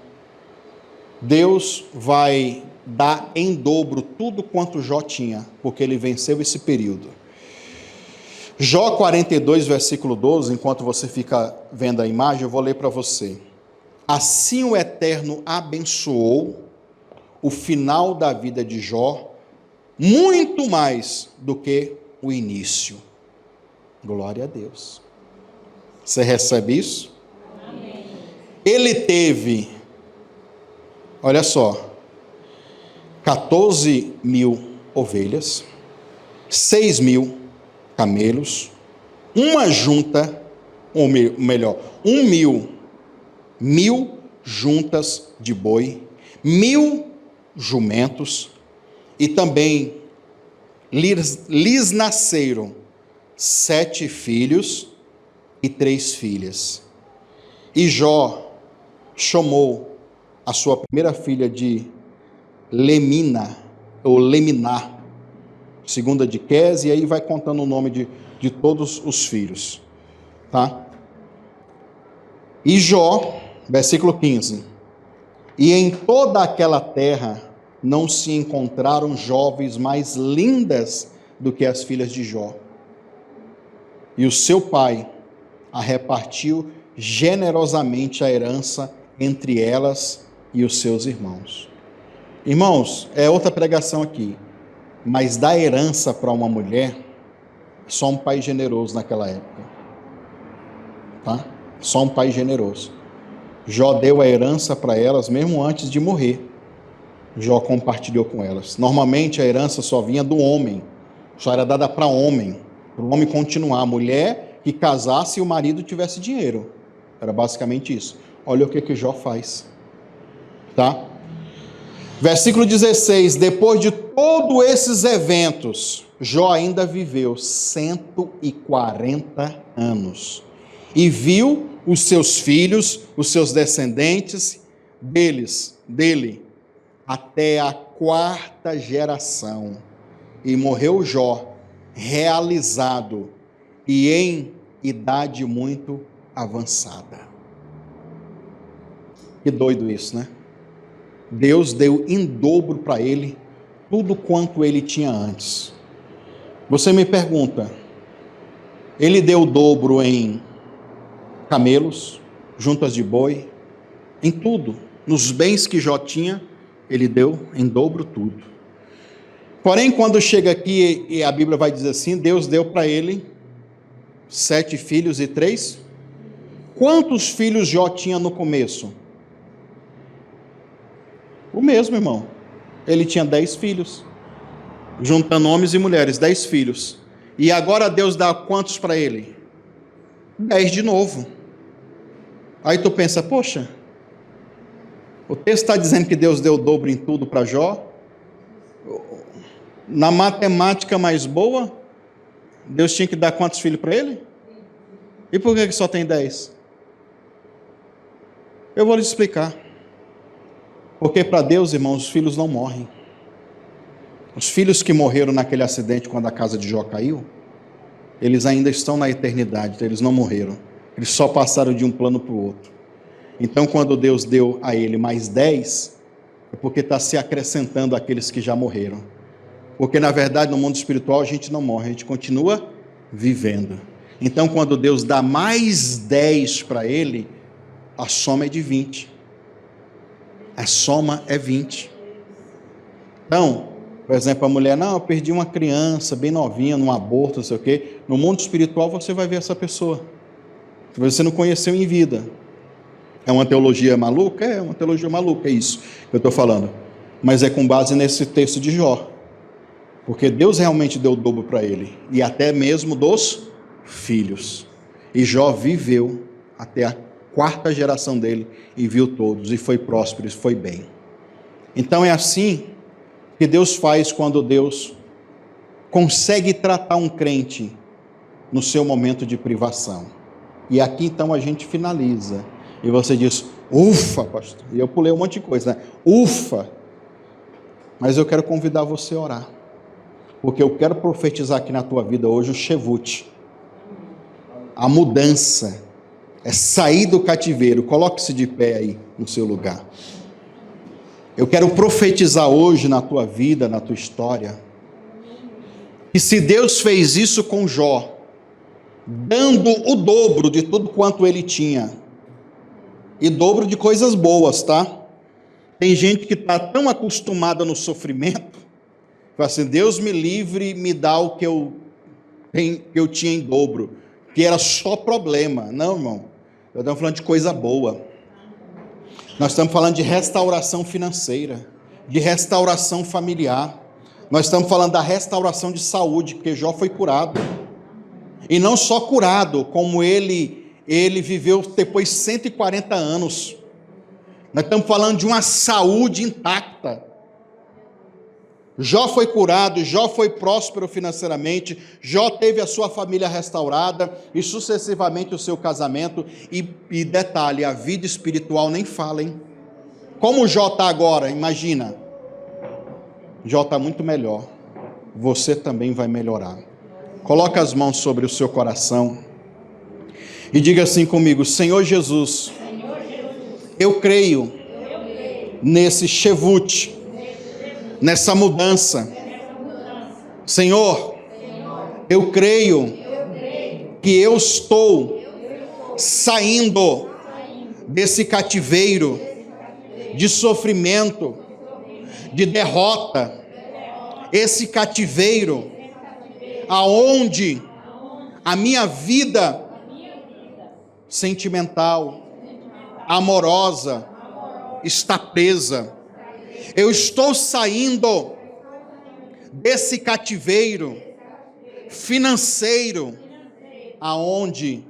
Deus vai dar em dobro tudo quanto Jó tinha, porque ele venceu esse período. Jó 42, versículo 12, enquanto você fica vendo a imagem, eu vou ler para você. Assim o Eterno abençoou o final da vida de Jó, muito mais do que o início. Glória a Deus. Você recebe isso? Amém. Ele teve, olha só, 14.000 ovelhas, 6.000 camelos, uma junta, ou melhor, 1.000 juntas de boi, 1.000 jumentos, e também lhes nasceram 7 filhos e 3 filhas. E Jó chamou a sua primeira filha de Lemina, ou Leminá, segunda de Quez, e aí vai contando o nome de todos os filhos. Tá? E Jó, versículo 15, e em toda aquela terra não se encontraram jovens mais lindas do que as filhas de Jó. e o seu pai a repartiu generosamente a herança entre elas e os seus irmãos. Irmãos, é outra pregação aqui, mas dar herança para uma mulher, só um pai generoso naquela época, tá? Só um pai generoso. Jó deu a herança para elas mesmo antes de morrer. Jó compartilhou com elas. Normalmente a herança só vinha do homem, só era dada para homem, para o homem continuar. A mulher que casasse e o marido tivesse dinheiro. Era basicamente isso. Olha o que Jó faz. Tá? Versículo 16. Depois de todos esses eventos, Jó ainda viveu 140 anos. E viu os seus filhos, os seus descendentes, dele, até a 4ª geração. E morreu Jó, realizado e em idade muito avançada. Que doido isso, né? Deus deu em dobro para ele tudo quanto ele tinha antes. Você me pergunta, ele deu o dobro em camelos, juntas de boi, em tudo, nos bens que Jó tinha, ele deu em dobro tudo. Porém, quando chega aqui e a Bíblia vai dizer assim, Deus deu para ele 7 filhos e 3. Quantos filhos Jó tinha no começo? O mesmo, irmão. Ele tinha 10 filhos, juntando homens e mulheres, 10 filhos. E agora Deus dá quantos para ele? 10 de novo. Aí tu pensa, poxa, o texto está dizendo que Deus deu o dobro em tudo para Jó. Na matemática mais boa, Deus tinha que dar quantos filhos para ele? E por que só tem 10? Eu vou lhe explicar. Porque para Deus, irmãos, os filhos não morrem. Os filhos que morreram naquele acidente quando a casa de Jó caiu, eles ainda estão na eternidade, então eles não morreram. Eles só passaram de um plano para o outro. Então, quando Deus deu a ele mais 10, é porque está se acrescentando àqueles que já morreram. Porque, na verdade, no mundo espiritual a gente não morre, a gente continua vivendo. Então, quando Deus dá mais 10 para ele, a soma é de 20. A soma é 20. Então, por exemplo, a mulher, não, eu perdi uma criança bem novinha, num aborto, não sei o quê. No mundo espiritual você vai ver essa pessoa. Você não conheceu em vida. É uma teologia maluca? É uma teologia maluca, é isso que eu estou falando. Mas é com base nesse texto de Jó. Porque Deus realmente deu o dobro para ele. E até mesmo dos filhos. E Jó viveu até a 4ª geração dele e viu todos. E foi próspero, e foi bem. Então é assim que Deus faz quando Deus consegue tratar um crente no seu momento de privação. E aqui então a gente finaliza. E você diz, ufa, pastor. E eu pulei um monte de coisa, né? Ufa. Mas eu quero convidar você a orar. Porque eu quero profetizar aqui na tua vida hoje o Shevut. A mudança. É sair do cativeiro. Coloque-se de pé aí no seu lugar. Eu quero profetizar hoje na tua vida, na tua história. E se Deus fez isso com Jó, dando o dobro de tudo quanto ele tinha, e dobro de coisas boas, tá? Tem gente que está tão acostumada no sofrimento, fala assim, Deus me livre, me dá o que eu tinha em dobro, que era só problema. Não, irmão, eu estou falando de coisa boa. Nós estamos falando de restauração financeira, de restauração familiar. Nós estamos falando da restauração de saúde, porque Jó foi curado. E não só curado, como ele viveu depois 140 anos. Nós estamos falando de uma saúde intacta. Jó foi curado, Jó foi próspero financeiramente, Jó teve a sua família restaurada e sucessivamente o seu casamento. E detalhe, a vida espiritual nem fala, hein? Como Jó está agora, imagina. Jó está muito melhor. Você também vai melhorar. Coloque as mãos sobre o seu coração e diga assim comigo, Senhor Jesus, eu creio nesse Shevut, nessa mudança. Senhor, eu creio que eu estou saindo desse cativeiro de sofrimento, de derrota, esse cativeiro aonde a minha vida sentimental, amorosa, está presa. Eu estou saindo desse cativeiro financeiro, aonde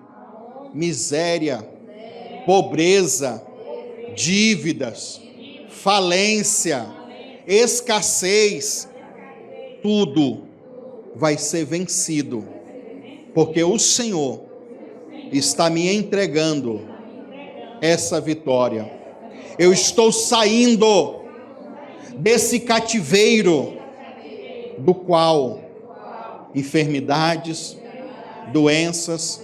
miséria, pobreza, dívidas, falência, escassez, tudo vai ser vencido, porque o Senhor está me entregando essa vitória. Eu estou saindo desse cativeiro do qual enfermidades, doenças,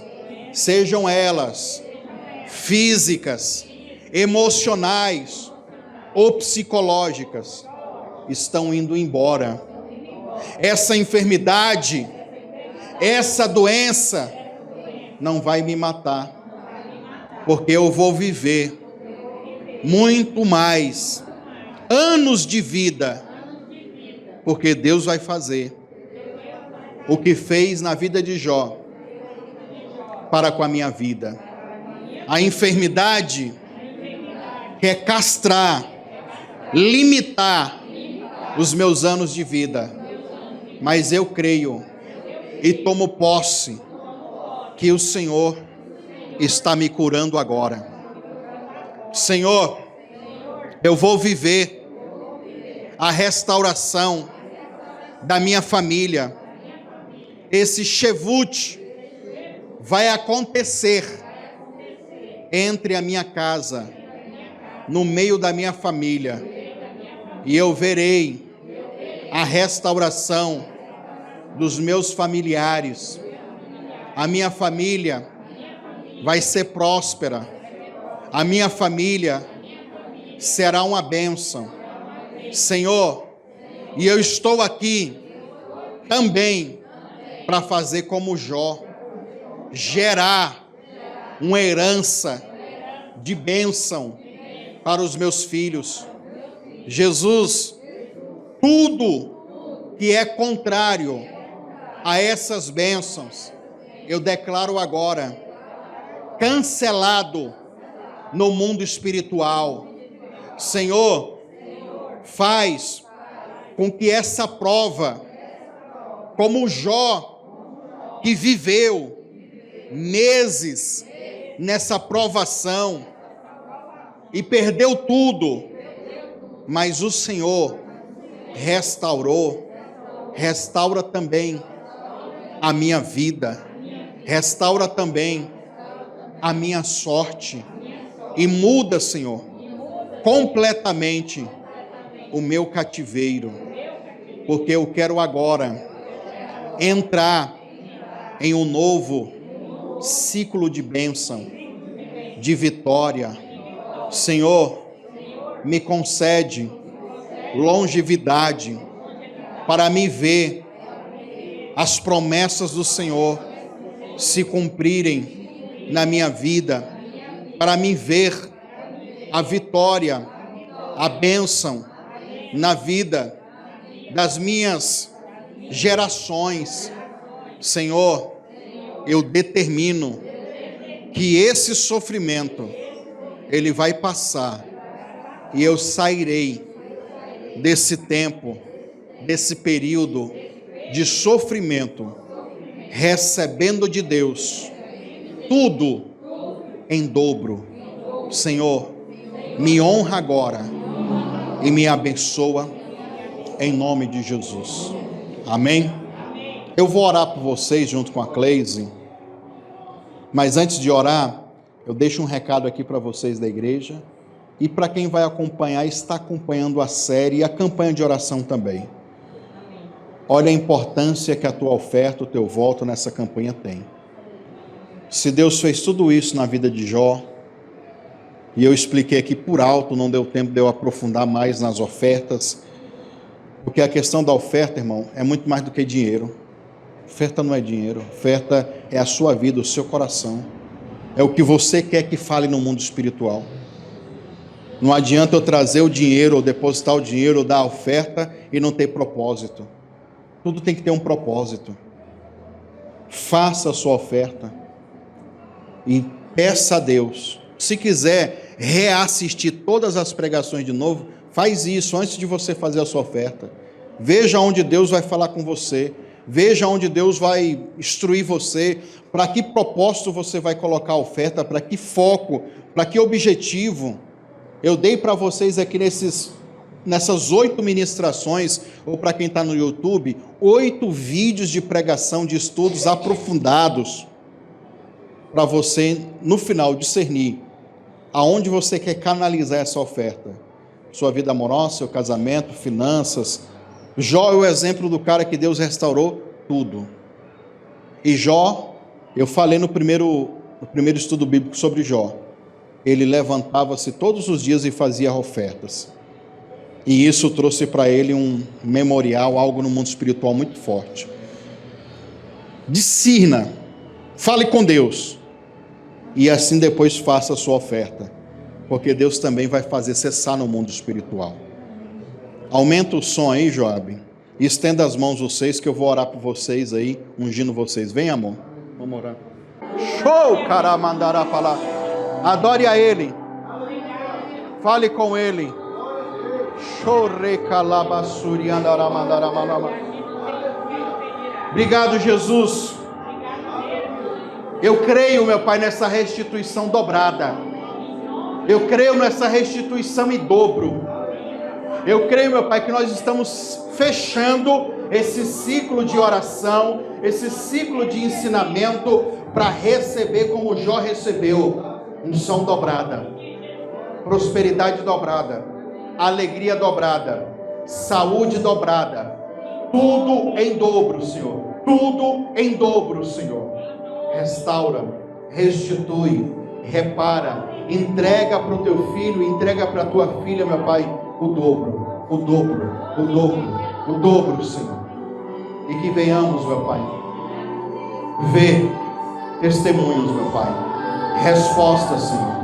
sejam elas físicas, emocionais ou psicológicas, estão indo embora. Essa enfermidade, essa doença não vai me matar, porque eu vou viver muito mais anos de vida, porque Deus vai fazer o que fez na vida de Jó para com a minha vida. A enfermidade quer castrar, limitar os meus anos de vida, mas eu creio e tomo posse que o Senhor está me curando agora. Senhor, eu vou viver a restauração da minha família. Esse chevute vai acontecer entre a minha casa, no meio da minha família, e eu verei a restauração dos meus familiares. A minha família vai ser próspera. A minha família será uma bênção. Senhor, e eu estou aqui também para fazer como Jó, gerar uma herança de bênção para os meus filhos. Jesus, tudo que é contrário a essas bênçãos, eu declaro agora cancelado no mundo espiritual. Senhor, faz com que essa prova, como Jó, que viveu meses nessa provação e perdeu tudo, mas o Senhor restaura também a minha vida, restaura também a minha sorte e muda, Senhor, completamente o meu cativeiro, porque eu quero agora entrar em um novo ciclo de bênção, de vitória. Senhor, me concede longevidade para me ver as promessas do Senhor se cumprirem na minha vida, para me ver a vitória, a bênção na vida das minhas gerações. Senhor, eu determino que esse sofrimento, ele vai passar, e eu sairei desse tempo, desse período de sofrimento, recebendo de Deus tudo em dobro. Senhor, me honra agora e me abençoa em nome de Jesus. Amém? Eu vou orar por vocês junto com a Cleise, mas antes de orar, eu deixo um recado aqui para vocês da igreja e para quem vai acompanhar, está acompanhando a série e a campanha de oração também. Olha a importância que a tua oferta, o teu voto nessa campanha tem. Se Deus fez tudo isso na vida de Jó, e eu expliquei aqui por alto, não deu tempo de eu aprofundar mais nas ofertas, porque a questão da oferta, irmão, é muito mais do que dinheiro. Oferta não é dinheiro, oferta é a sua vida, o seu coração. É o que você quer que fale no mundo espiritual. Não adianta eu trazer o dinheiro, ou depositar o dinheiro, ou dar a oferta e não ter propósito. Tudo tem que ter um propósito. Faça a sua oferta e peça a Deus. Se quiser reassistir todas as pregações de novo, faz isso antes de você fazer a sua oferta. Veja onde Deus vai falar com você. Veja onde Deus vai instruir você. Para que propósito você vai colocar a oferta, para que foco, para que objetivo. Eu dei para vocês aqui nessas 8 ministrações, ou para quem está no YouTube, 8 vídeos de pregação, de estudos aprofundados, para você, no final, discernir aonde você quer canalizar essa oferta. Sua vida amorosa, seu casamento, finanças. Jó é o exemplo do cara que Deus restaurou tudo. E Jó, eu falei no primeiro estudo bíblico sobre Jó, ele levantava-se todos os dias e fazia ofertas. E isso trouxe para ele um memorial, algo no mundo espiritual muito forte. Discirna, fale com Deus, e assim depois faça a sua oferta, porque Deus também vai fazer cessar no mundo espiritual. Aumenta o som aí, Joabe, e estenda as mãos vocês, que eu vou orar por vocês aí, ungindo vocês. Vem, amor, vamos orar. Show, cara, mandará falar. Adore a Ele, fale com Ele. Obrigado, Jesus. Eu creio, meu Pai, nessa restituição dobrada. Eu creio nessa restituição em dobro. Eu creio, meu Pai, que nós estamos fechando esse ciclo de oração, esse ciclo de ensinamento, para receber como Jó recebeu, unção dobrada, prosperidade dobrada, alegria dobrada, saúde dobrada, tudo em dobro, Senhor, tudo em dobro, Senhor. Restaura, restitui, repara, entrega para o teu filho, entrega para a tua filha, meu Pai, o dobro, o dobro, o dobro, o dobro, Senhor. E que venhamos, meu Pai, ver testemunhos, meu Pai, respostas, Senhor.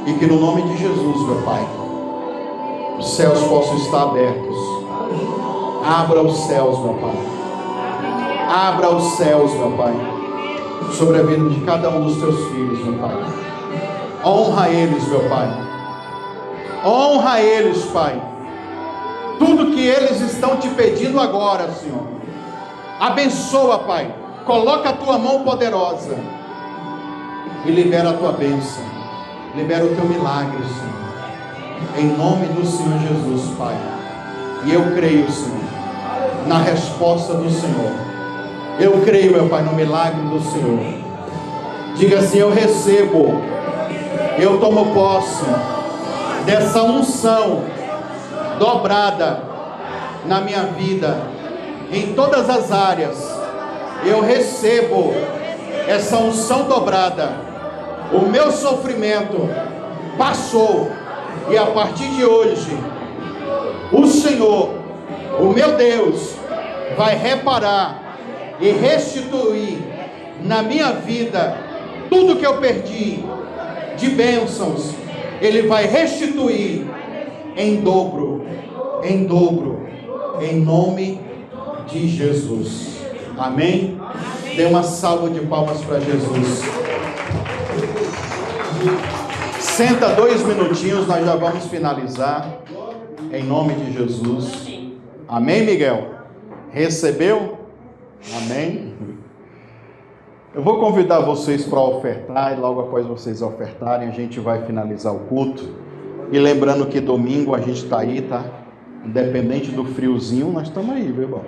E que no nome de Jesus, meu Pai, os céus possam estar abertos. Abra os céus, meu Pai. Abra os céus, meu Pai, sobre a vida de cada um dos teus filhos, meu Pai. Honra eles, meu Pai. Honra eles, Pai. Tudo que eles estão te pedindo agora, Senhor. Abençoa, Pai. Coloca a tua mão poderosa e libera a tua bênção. Libera o teu milagre, Senhor. Em nome do Senhor Jesus, Pai. E eu creio, Senhor, na resposta do Senhor. Eu creio, meu Pai, no milagre do Senhor. Diga assim: eu recebo, eu tomo posse dessa unção dobrada na minha vida, em todas as áreas. Eu recebo essa unção dobrada. O meu sofrimento passou, e a partir de hoje, o Senhor, o meu Deus, vai reparar e restituir na minha vida tudo que eu perdi de bênçãos. Ele vai restituir em dobro, em nome de Jesus. Amém? Dê uma salva de palmas para Jesus. Senta 2 minutinhos, nós já vamos finalizar. Em nome de Jesus. Amém, Miguel? Recebeu? Amém? Eu vou convidar vocês para ofertar, e logo após vocês ofertarem, a gente vai finalizar o culto. E lembrando que domingo a gente está aí, tá? Independente do friozinho, nós estamos aí, viu, irmão?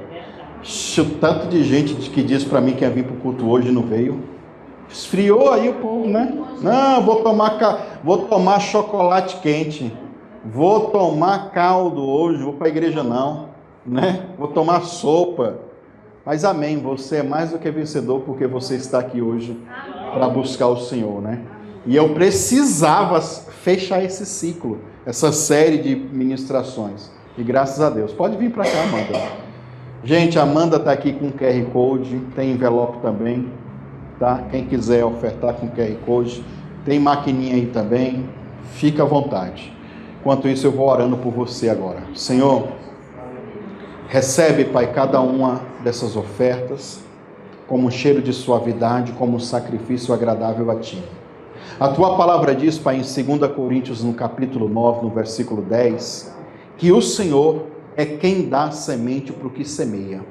O tanto de gente que diz para mim que ia vir para o culto hoje e não veio. Esfriou aí o povo, né? Não, vou tomar chocolate quente. Vou tomar caldo hoje, vou para a igreja não, né? Vou tomar sopa. Mas amém, você é mais do que vencedor, porque você está aqui hoje para buscar o Senhor, né? E eu precisava fechar esse ciclo, essa série de ministrações. E graças a Deus. Pode vir para cá, Amanda. Gente, a Amanda está aqui com QR Code, tem envelope também. tá? Quem quiser ofertar com QR Code, tem maquininha aí também, fica à vontade. Enquanto isso, eu vou orando por você agora. Senhor, recebe, Pai, cada uma dessas ofertas como um cheiro de suavidade, como um sacrifício agradável a Ti. A Tua palavra diz, Pai, em 2 Coríntios, no capítulo 9, no versículo 10, que o Senhor é quem dá semente para o que semeia.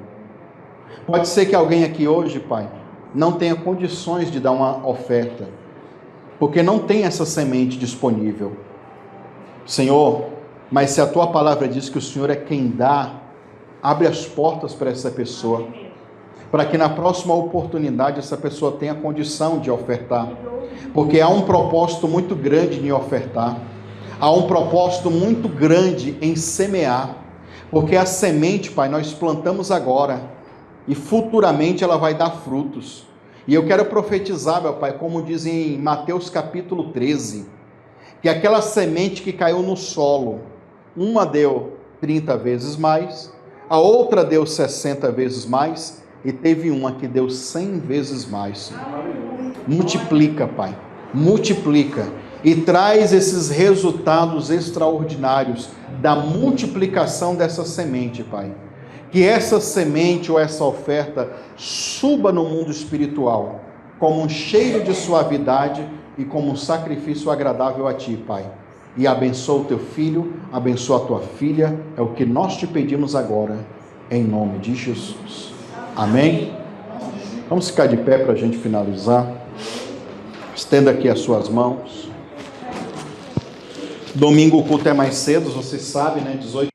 Pode ser que alguém aqui hoje, Pai, não tenha condições de dar uma oferta, porque não tem essa semente disponível. Senhor, mas se a Tua palavra diz que o Senhor é quem dá, abre as portas para essa pessoa, para que na próxima oportunidade essa pessoa tenha condição de ofertar, porque há um propósito muito grande em ofertar, há um propósito muito grande em semear, porque a semente, Pai, nós plantamos agora, e futuramente ela vai dar frutos. E eu quero profetizar, meu Pai, como diz em Mateus capítulo 13, que aquela semente que caiu no solo, uma deu 30 vezes mais, a outra deu 60 vezes mais, e teve uma que deu 100 vezes mais. Multiplica, Pai, multiplica, e traz esses resultados extraordinários da multiplicação dessa semente, Pai. Que essa semente ou essa oferta suba no mundo espiritual como um cheiro de suavidade e como um sacrifício agradável a Ti, Pai. E abençoa o Teu filho, abençoa a Tua filha, é o que nós te pedimos agora, em nome de Jesus. Amém? Vamos ficar de pé para a gente finalizar. Estenda aqui as suas mãos. Domingo o culto é mais cedo, você sabe, né? 18.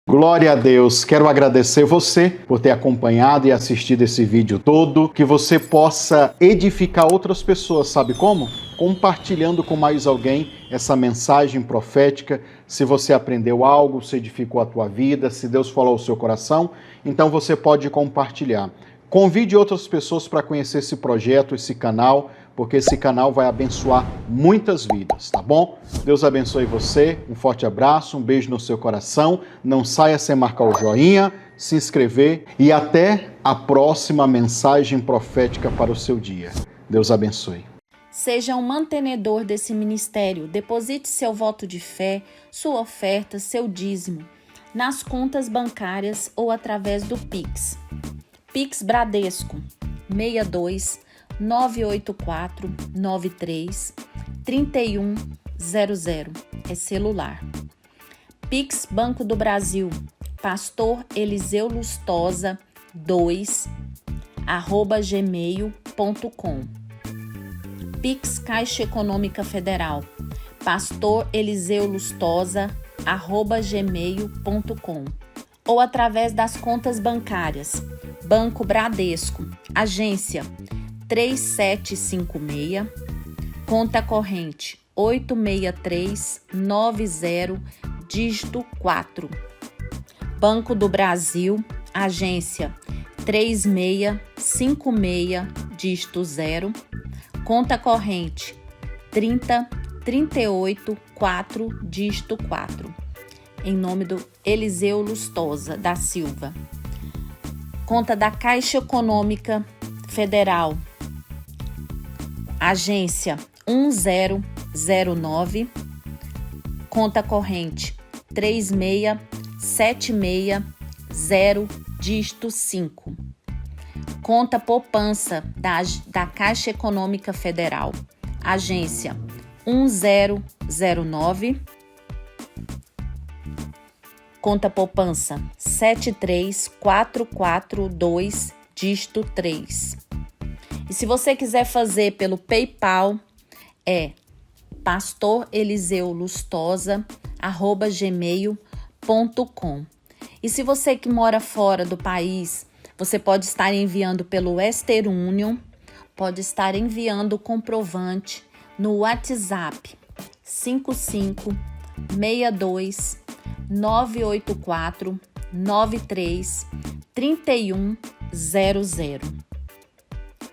Glória a Deus, quero agradecer você por ter acompanhado e assistido esse vídeo todo, que você possa edificar outras pessoas, sabe como? Compartilhando com mais alguém essa mensagem profética. Se você aprendeu algo, se edificou a tua vida, se Deus falou ao seu coração, então você pode compartilhar. Convide outras pessoas para conhecer esse projeto, esse canal, porque esse canal vai abençoar muitas vidas, tá bom? Deus abençoe você, um forte abraço, um beijo no seu coração, não saia sem marcar o joinha, se inscrever e até a próxima mensagem profética para o seu dia. Deus abençoe. Seja um mantenedor desse ministério, deposite seu voto de fé, sua oferta, seu dízimo, nas contas bancárias ou através do Pix. Pix Bradesco, 62 984 93 3100, é celular. Pix Banco do Brasil, Pastor Eliseu Lustosa 2 @gmail.com. Pix Caixa Econômica Federal, Pastor Eliseu Lustosa @gmail.com, ou através das contas bancárias. Banco Bradesco, agência 3756, conta corrente 86390, dígito 4. Banco do Brasil, agência 3656, dígito 0, conta corrente 30384, dígito 4. Em nome do Eliseu Lustosa da Silva. Conta da Caixa Econômica Federal, agência 1009, conta corrente 36760, dígito 5. Conta poupança da Caixa Econômica Federal, agência 1009, conta poupança 73442, dígito 3. E se você quiser fazer pelo PayPal, é pastoreliseuLustosa@gmail.com. E se você que mora fora do país, você pode estar enviando pelo Western Union, pode estar enviando o comprovante no WhatsApp 5562 984 93 3100.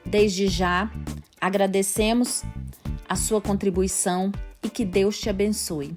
Desde já, agradecemos a sua contribuição e que Deus te abençoe.